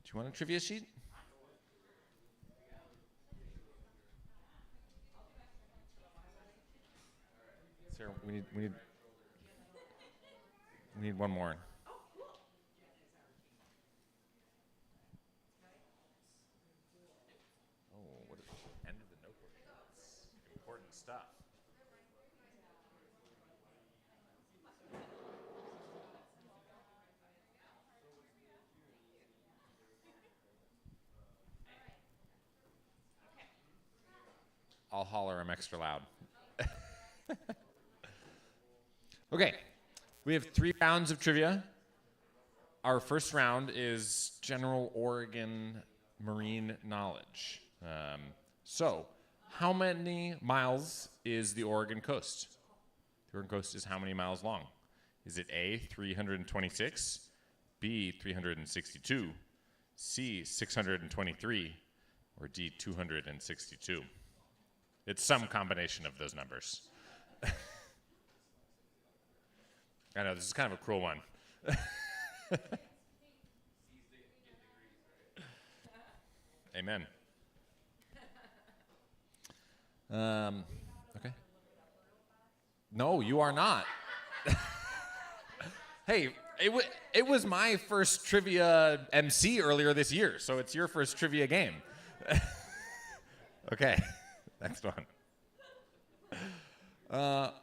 you want a trivia sheet? Sarah, we need one more. Oh, what is the end of the notebook? It's important stuff. I'll holler, I'm extra loud. Okay, we have 3 rounds of trivia. Our first round is general Oregon marine knowledge. So, how many miles is the Oregon coast? The Oregon coast is how many miles long? Is it A, 326, B, 362, C, 623, or D, 262? It's some combination of those numbers. I know, this is kind of a cruel one. Amen. Okay. No, you are not. Hey, It was my first trivia MC earlier this year, so it's your first trivia game. Okay, next one.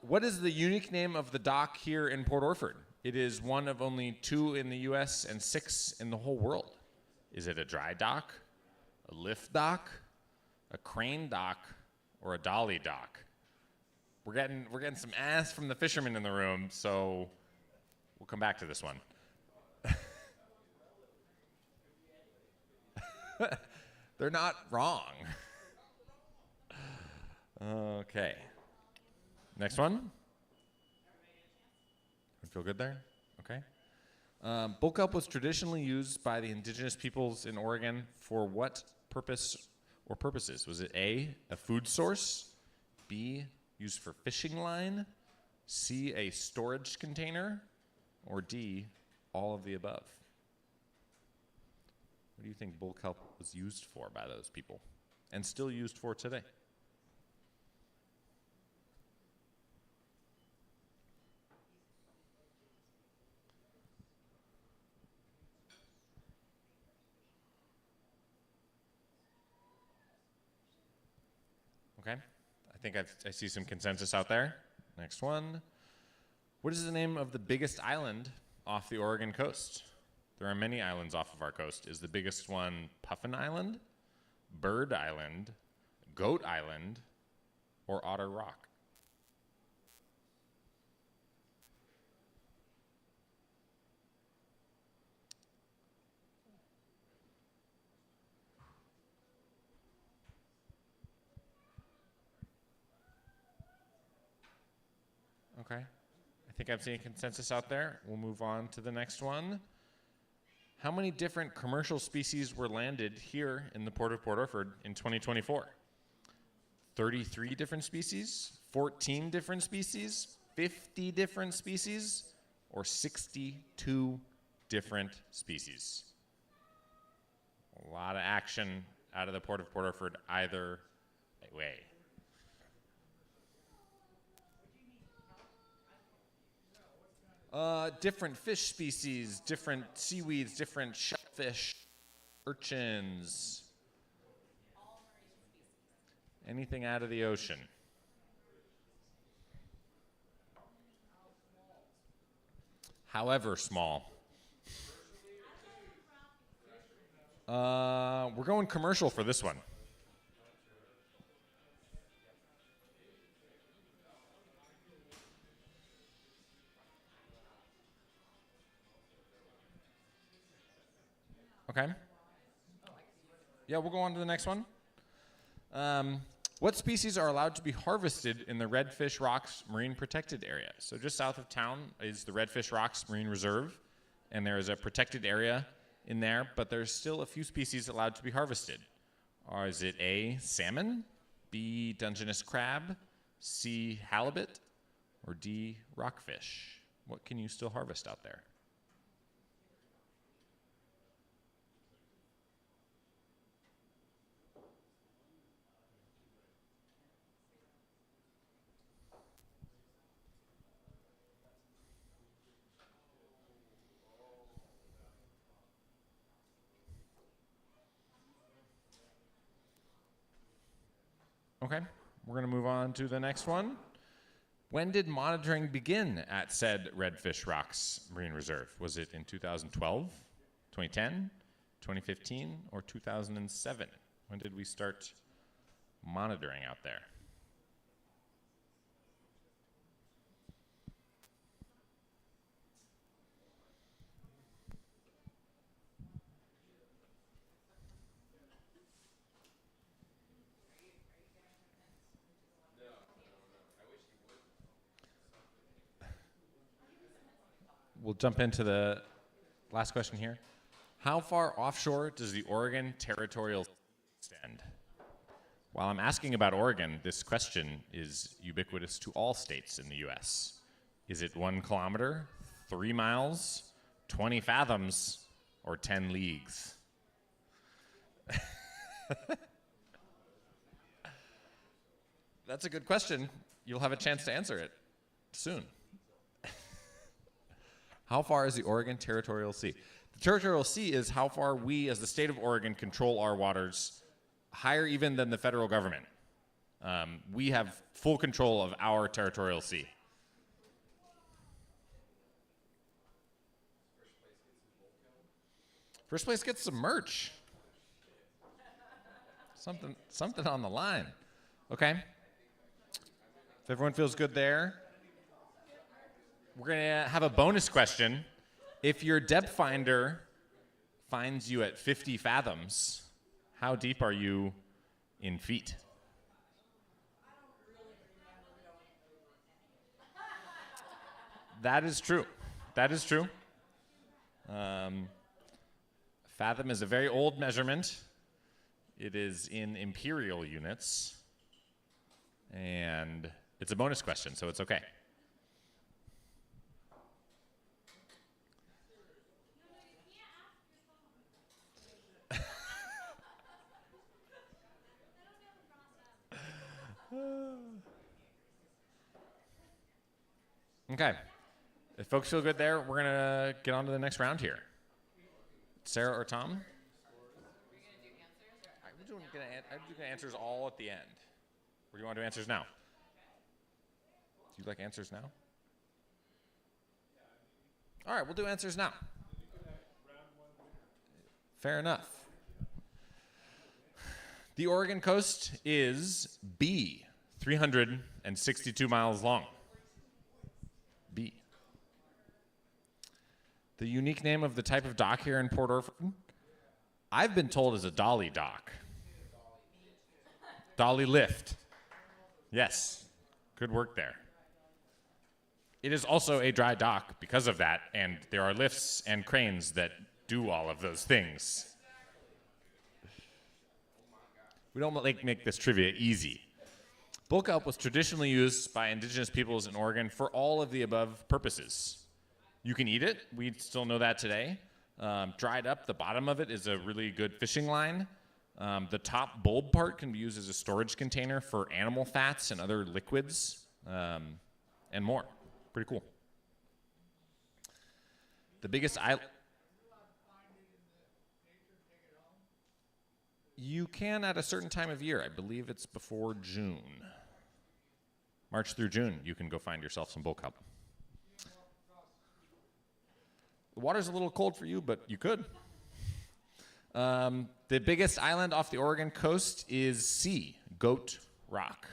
What is the unique name of the dock here in Port Orford? It is one of only 2 in the U.S. and 6 in the whole world. Is it a dry dock, a lift dock, a crane dock, or a dolly dock? We're getting some ass from the fishermen in the room, so we'll come back to this one. They're not wrong. Okay. Next one. Feel good there? Okay. Bull kelp was traditionally used by the indigenous peoples in Oregon for what purpose or purposes? Was it A, a food source, B, used for fishing line, C, a storage container, or D, all of the above? What do you think bull kelp was used for by those people and still used for today? Okay, I think I see some consensus out there. Next one. What is the name of the biggest island off the Oregon coast? There are many islands off of our coast. Is the biggest one Puffin Island, Bird Island, Goat Island, or Otter Rock? Okay, I think I'm seeing consensus out there. We'll move on to the next one. How many different commercial species were landed here in the Port of Port Orford in 2024? 33 different species, 14 different species, 50 different species, or 62 different species? A lot of action out of the Port of Port Orford either way. Different fish species, different seaweeds, different shellfish, urchins. Anything out of the ocean. However small. We're going commercial for this one. Okay. Yeah, we'll go on to the next one. What species are allowed to be harvested in the Redfish Rocks Marine Protected Area? So just south of town is the Redfish Rocks Marine Reserve, and there is a protected area in there, but there's still a few species allowed to be harvested. Or is it A, salmon, B, Dungeness crab, C, halibut, or D, rockfish? What can you still harvest out there? Okay, we're going to move on to the next one. When did monitoring begin at said Redfish Rocks Marine Reserve? Was it in 2012, 2010, 2015, or 2007? When did we start monitoring out there? We'll jump into the last question here. How far offshore does the Oregon territorial extend? While I'm asking about Oregon, this question is ubiquitous to all states in the U.S. Is it 1 kilometer, 3 miles, 20 fathoms, or 10 leagues? That's a good question. You'll have a chance to answer it soon. How far is the Oregon Territorial Sea? The Territorial Sea is how far we, as the state of Oregon, control our waters, higher even than the federal government. We have full control of our territorial sea. First place gets some merch. Something on the line. Okay. If everyone feels good there, we're going to have a bonus question. If your depth finder finds you at 50 fathoms, how deep are you in feet? That is true. That is true. Fathom is a very old measurement. It is in imperial units. And it's a bonus question, so it's okay. Okay. If folks feel good there, we're going to get on to the next round here. Sarah or Tom? I'm doing answers all at the end. Or do you want to do answers now? Do you like answers now? All right, we'll do answers now. Fair enough. The Oregon coast is B, 362 miles long. B. The unique name of the type of dock here in Port Orford, I've been told is a dolly dock. Dolly lift. Yes, good work there. It is also a dry dock because of that, and there are lifts and cranes that do all of those things. We don't make this trivia easy. Bull kelp was traditionally used by indigenous peoples in Oregon for all of the above purposes. You can eat it. We still know that today. Dried up, the bottom of it is a really good fishing line. The top bulb part can be used as a storage container for animal fats and other liquids, and more. Pretty cool. The biggest island. You can at a certain time of year. I believe it's before June. March through June, you can go find yourself some bull kelp. The water's a little cold for you, but you could. The biggest island off the Oregon coast is C, Goat Rock.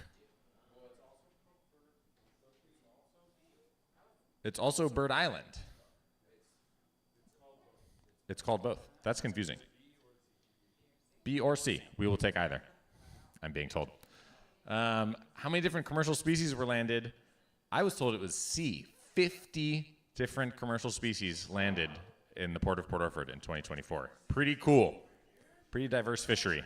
It's also Bird Island. It's called both. That's confusing. B or C. We will take either, I'm being told. How many different commercial species were landed? I was told it was C. 50 different commercial species landed in the port of Port Orford in 2024. Pretty cool. Pretty diverse fishery.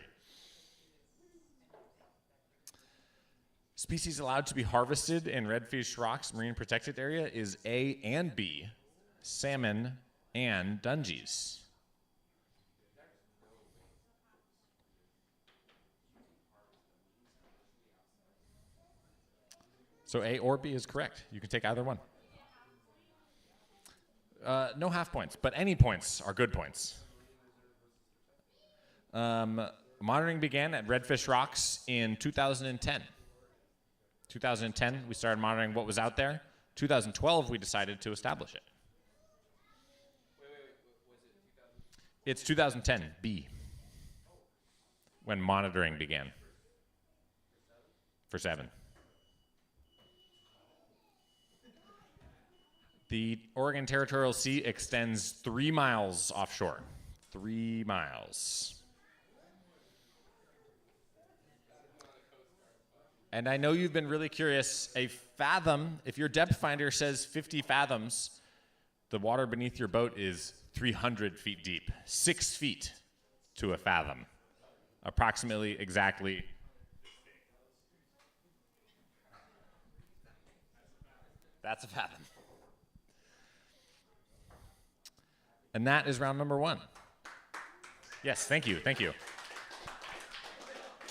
Species allowed to be harvested in Redfish Rocks Marine Protected Area is A and B, salmon and dungees. So A or B is correct. You can take either one. No half points, but any points are good points. Monitoring began at Redfish Rocks in 2010. 2010, we started monitoring what was out there. 2012, we decided to establish it. It's 2010, B, when monitoring began. For 7. The Oregon Territorial Sea extends 3 miles offshore. 3 miles. And I know you've been really curious. A fathom, if your depth finder says 50 fathoms, the water beneath your boat is 300 feet deep. 6 feet to a fathom. Approximately, exactly. That's a fathom. And that is round number 1. Yes, thank you, thank you.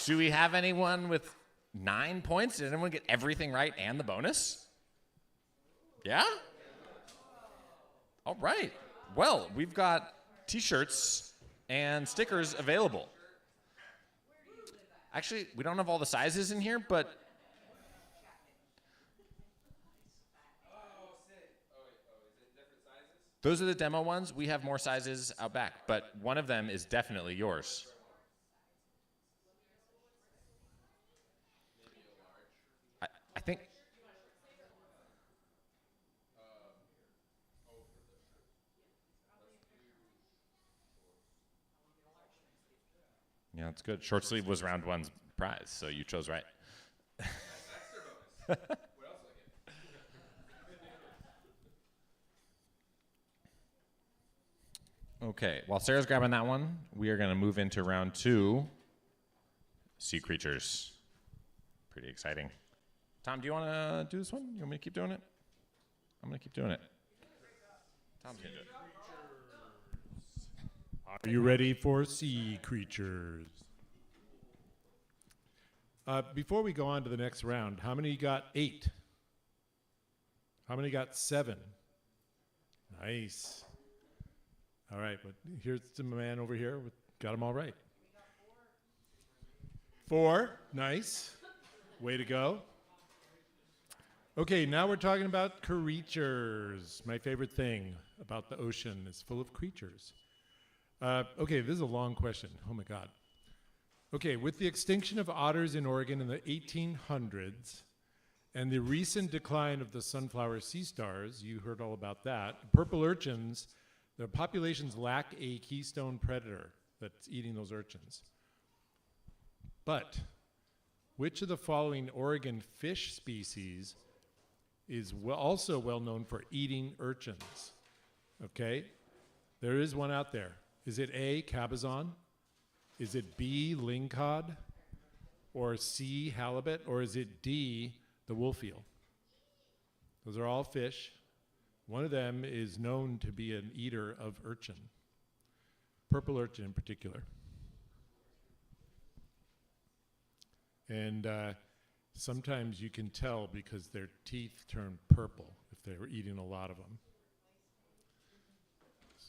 Do we have anyone with 9 points? Did anyone get everything right and the bonus? Yeah? All right. Well, we've got T-shirts and stickers available. Actually, we don't have all the sizes in here, but those are the demo ones. We have more sizes out back, but one of them is definitely yours. I think. Yeah, that's good. Short sleeve was round one's prize, so you chose right. Okay, while Sarah's grabbing that one, we are going to move into round two, sea creatures. Pretty exciting. Tom, do you want to do this one? You want me to keep doing it? I'm going to keep doing it. Tom's going to do it. Are you ready for sea creatures? Before we go on to the next round, how many got 8? How many got 7? Nice. All right, but here's the man over here. Got them all right. 4, nice. Way to go. Okay, now we're talking about creatures. My favorite thing about the ocean is full of creatures. Okay, this is a long question. Oh my God. Okay, with the extinction of otters in Oregon in the 1800s and the recent decline of the sunflower sea stars, you heard all about that, purple urchins, their populations lack a keystone predator that's eating those urchins. But which of the following Oregon fish species is also well known for eating urchins? Okay, there is one out there. Is it A, cabezon? Is it B, lingcod? Or C, halibut? Or is it D, the wolf eel? Those are all fish. One of them is known to be an eater of urchin, purple urchin in particular. And sometimes you can tell because their teeth turn purple if they were eating a lot of them.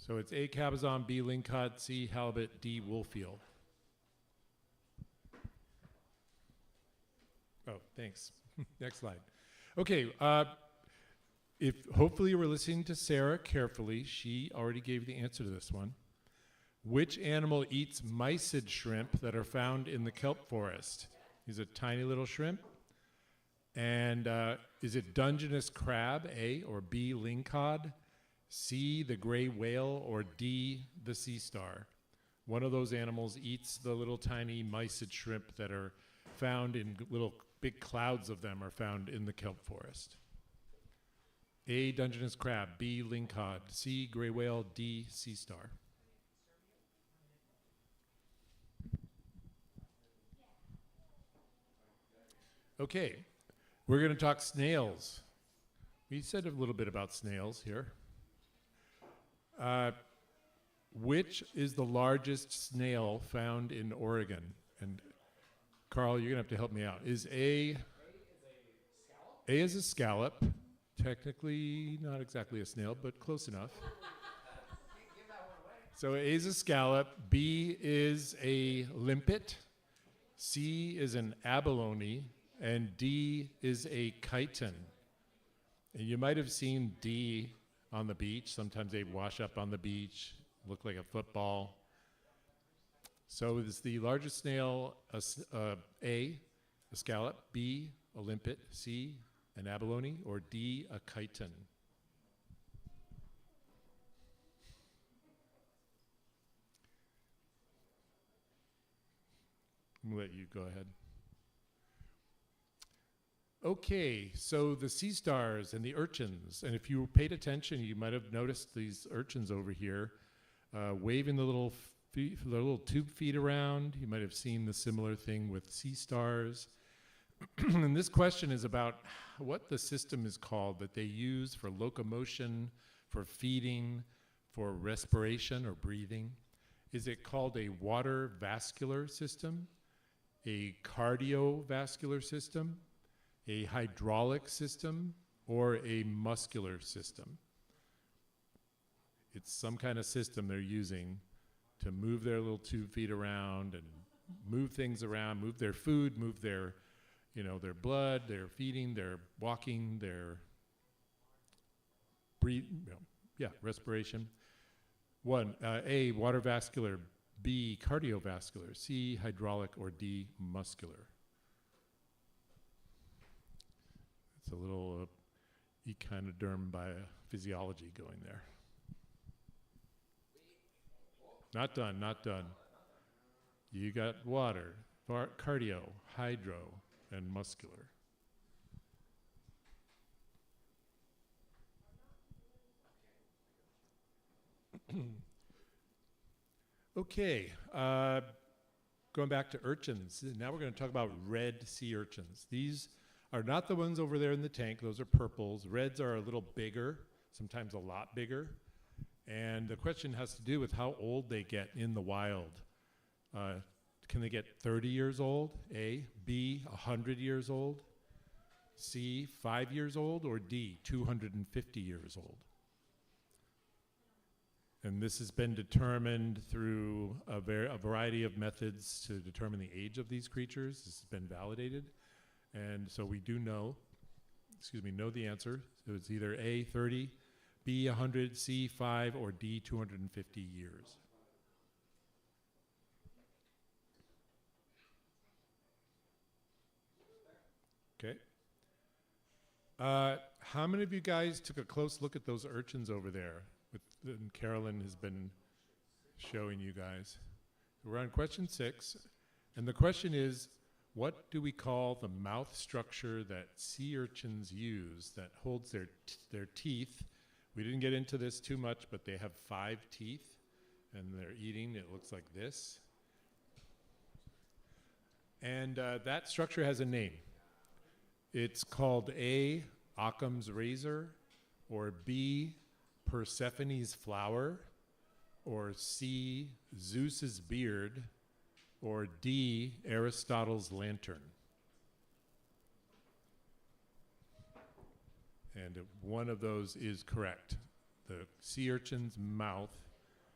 So it's A, cabezon, B, lingcod, C, halibut, D, wolf eel. Oh, thanks. Next slide. Okay, if hopefully you were listening to Sarah carefully, she already gave the answer to this one. Which animal eats mysid shrimp that are found in the kelp forest? These are tiny little shrimp. And is it Dungeness crab, A, or B, lingcod, C, the gray whale, or D, the sea star? One of those animals eats the little tiny mysid shrimp that are found in little big clouds of them are found in the kelp forest. A, Dungeness crab, B, lingcod, C, gray whale, D, sea star. Okay, we're going to talk snails. We said a little bit about snails here. Which is the largest snail found in Oregon? And Carl, you're going to have to help me out. Is A is a scallop. Technically not exactly a snail, but close enough. So A is a scallop, B is a limpet, C is an abalone, and D is a chiton. And you might have seen D on the beach. Sometimes they wash up on the beach, look like a football. So is the largest snail A, a scallop, B, a limpet, C, an abalone, or D, a chiton? I'm going to let you go ahead. Okay, so the sea stars and the urchins, and if you paid attention, you might have noticed these urchins over here waving the little tube feet around. You might have seen the similar thing with sea stars. And this question is about what the system is called that they use for locomotion, for feeding, for respiration or breathing. Is it called a water vascular system, a cardiovascular system, a hydraulic system, or a muscular system? It's some kind of system they're using to move their little tube feet around and move things around, move their food, move their, their blood, their feeding, their walking, their respiration. One, A, water vascular, B, cardiovascular, C, hydraulic, or D, muscular. It's a little echinoderm biophysiology going there. Not done, not done. You got water, cardio, hydro, and muscular. Okay, going back to urchins. Now we're going to talk about red sea urchins. These are not the ones over there in the tank. Those are purples. Reds are a little bigger, sometimes a lot bigger. And the question has to do with how old they get in the wild. Can they get 30 years old? A. B, 100 years old? C, 5 years old? Or D, 250 years old? And this has been determined through a variety of methods to determine the age of these creatures. This has been validated. And so we do know the answer. So it's either A, 30, B, 100, C, 5, or D, 250 years. Okay. How many of you guys took a close look at those urchins over there? And Carolyn has been showing you guys. We're on question 6, and the question is, what do we call the mouth structure that sea urchins use that holds their teeth? We didn't get into this too much, but they have 5 teeth, and they're eating. It looks like this. And that structure has a name. It's called A, Occam's razor, or B, Persephone's flower, or C, Zeus's beard, or D, Aristotle's lantern. And one of those is correct. The sea urchin's mouth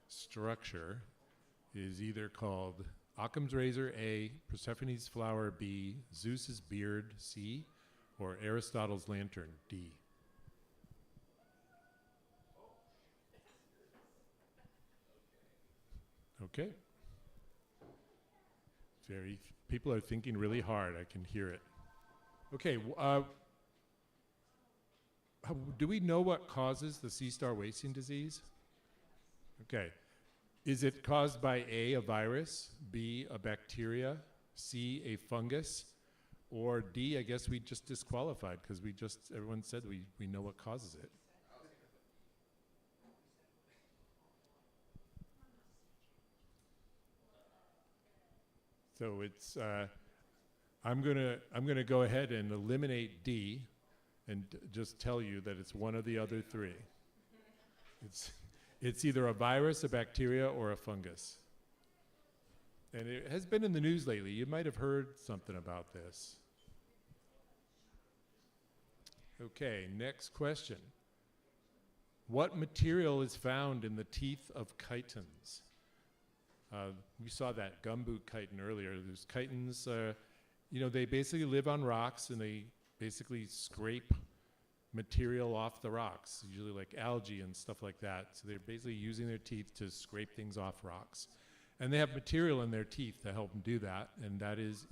structure is either called Occam's razor, A, Persephone's flower, B, Zeus's beard, C, or Aristotle's lantern, D. Okay. People are thinking really hard. I can hear it. Okay. Do we know what causes the sea star wasting disease? Okay. Is it caused by A, a virus, B, a bacteria, C, a fungus, or D, I guess we just disqualified because everyone said we know what causes it. So it's, I'm gonna go ahead and eliminate D and just tell you that it's one of the other 3. It's either a virus, a bacteria, or a fungus. And it has been in the news lately. You might have heard something about this. Okay, next question. What material is found in the teeth of chitons? We saw that gumboot chiton earlier. There's chitons, they basically live on rocks and they basically scrape material off the rocks, usually like algae and stuff like that. So they're basically using their teeth to scrape things off rocks. And they have material in their teeth to help them do that, and that is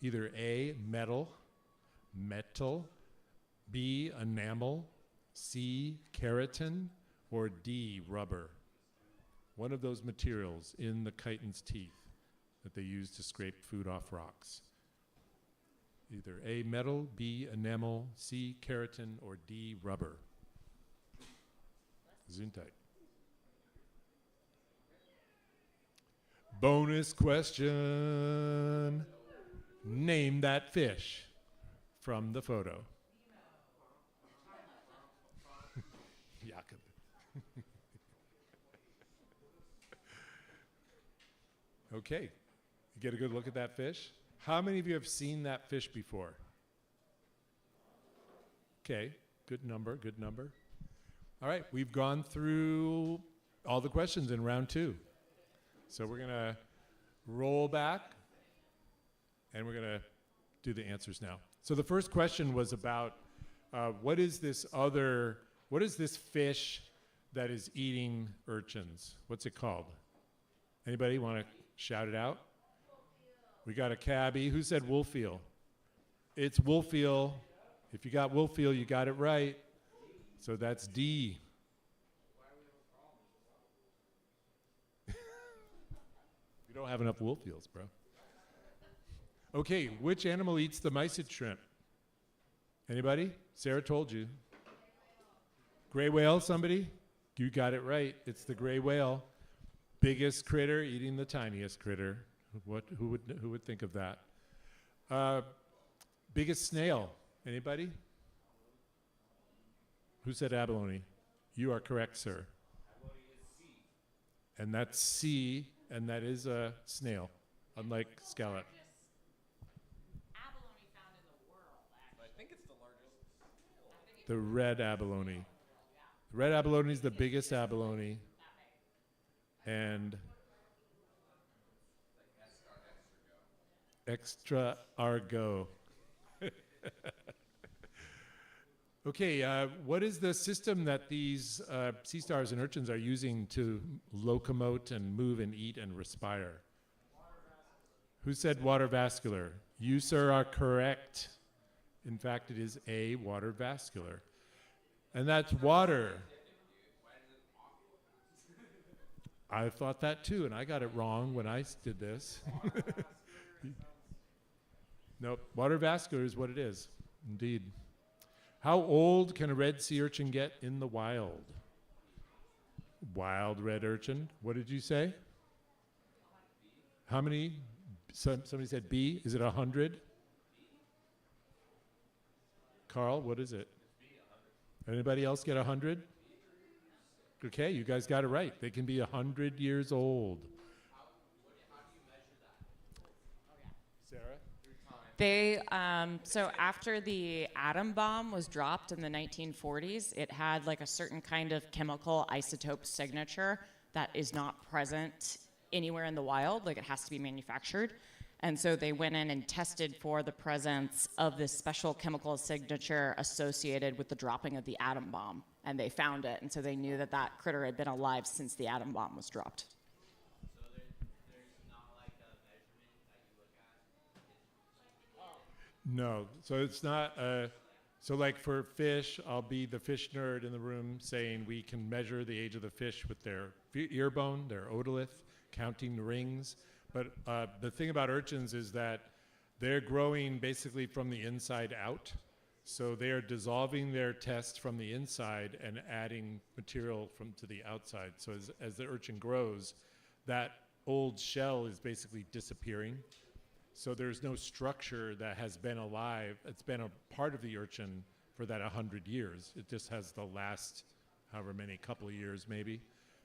either A, metal, B, enamel, C, keratin, or D, rubber. One of those materials in the chiton's teeth that they use to scrape food off rocks. Either A, metal, B, enamel, C, keratin, or D, rubber. Gesundheit. Bonus question. Name that fish from the photo. Jakob. Okay, you get a good look at that fish. How many of you have seen that fish before? Okay, good number, good number. All right, we've gone through all the questions in round 2. So we're going to roll back, and we're going to do the answers now. So the first question was about what is this fish that is eating urchins? What's it called? Anybody want to shout it out? We got a cabbie. Who said wolfeel? It's wolfeel. If you got wolfeel, you got it right. So that's D. We don't have enough wolfeels, bro. Okay, which animal eats the mysid shrimp? Anybody? Sarah told you. Gray whale, somebody? You got it right. It's the gray whale. Biggest critter eating the tiniest critter. Who would think of that? Biggest snail. Anybody? Who said abalone? You are correct, sir. Abalone is C. And that's C, and that is a snail, unlike scallop. Abalone found in the world, actually. I think it's the largest. The red abalone. The red abalone is the biggest abalone. And extra argo. Okay, what is the system that these sea stars and urchins are using to locomote and move and eat and respire? Who said water vascular? You, sir, are correct. In fact, it is A, water vascular. And that's water. I thought that too, and I got it wrong when I did this. Nope, water vascular is what it is, indeed. How old can a red sea urchin get in the wild? Wild red urchin. What did you say? How many? Somebody said B. Is it 100? Carl, what is it? Anybody else get 100? Okay, you guys got it right. They can be 100 years old. How do you measure that? Sarah? They, so after the atom bomb was dropped in the 1940s, it had like a certain kind of chemical isotope signature that is not present anywhere in the wild, like it has to be manufactured. And so they went in and tested for the presence of this special chemical signature associated with the dropping of the atom bomb. And they found it, and so they knew that that critter had been alive since the atom bomb was dropped. So there's not like a measurement that you look at? No, so it's not, so like for fish, I'll be the fish nerd in the room saying we can measure the age of the fish with their ear bone, their otolith, counting the rings. But the thing about urchins is that they're growing basically from the inside out. So they are dissolving their test from the inside and adding material to the outside. So as the urchin grows, that old shell is basically disappearing. So there's no structure that has been alive. It's been a part of the urchin for that 100 years. It just has the last, however many, couple of years maybe.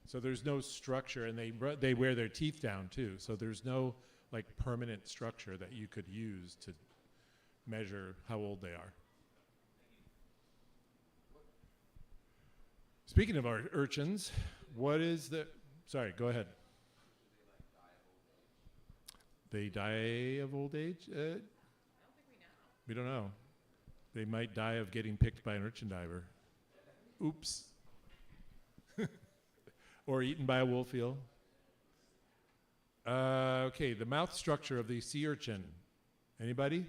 So there's no structure, and they wear their teeth down too. So there's no like permanent structure that you could use to measure how old they are. Speaking of our urchins, what is the, sorry, go ahead. They die of old age? I don't think we know. We don't know. They might die of getting picked by an urchin diver. Oops. Or eaten by a wolf eel. Okay, the mouth structure of the sea urchin. Anybody?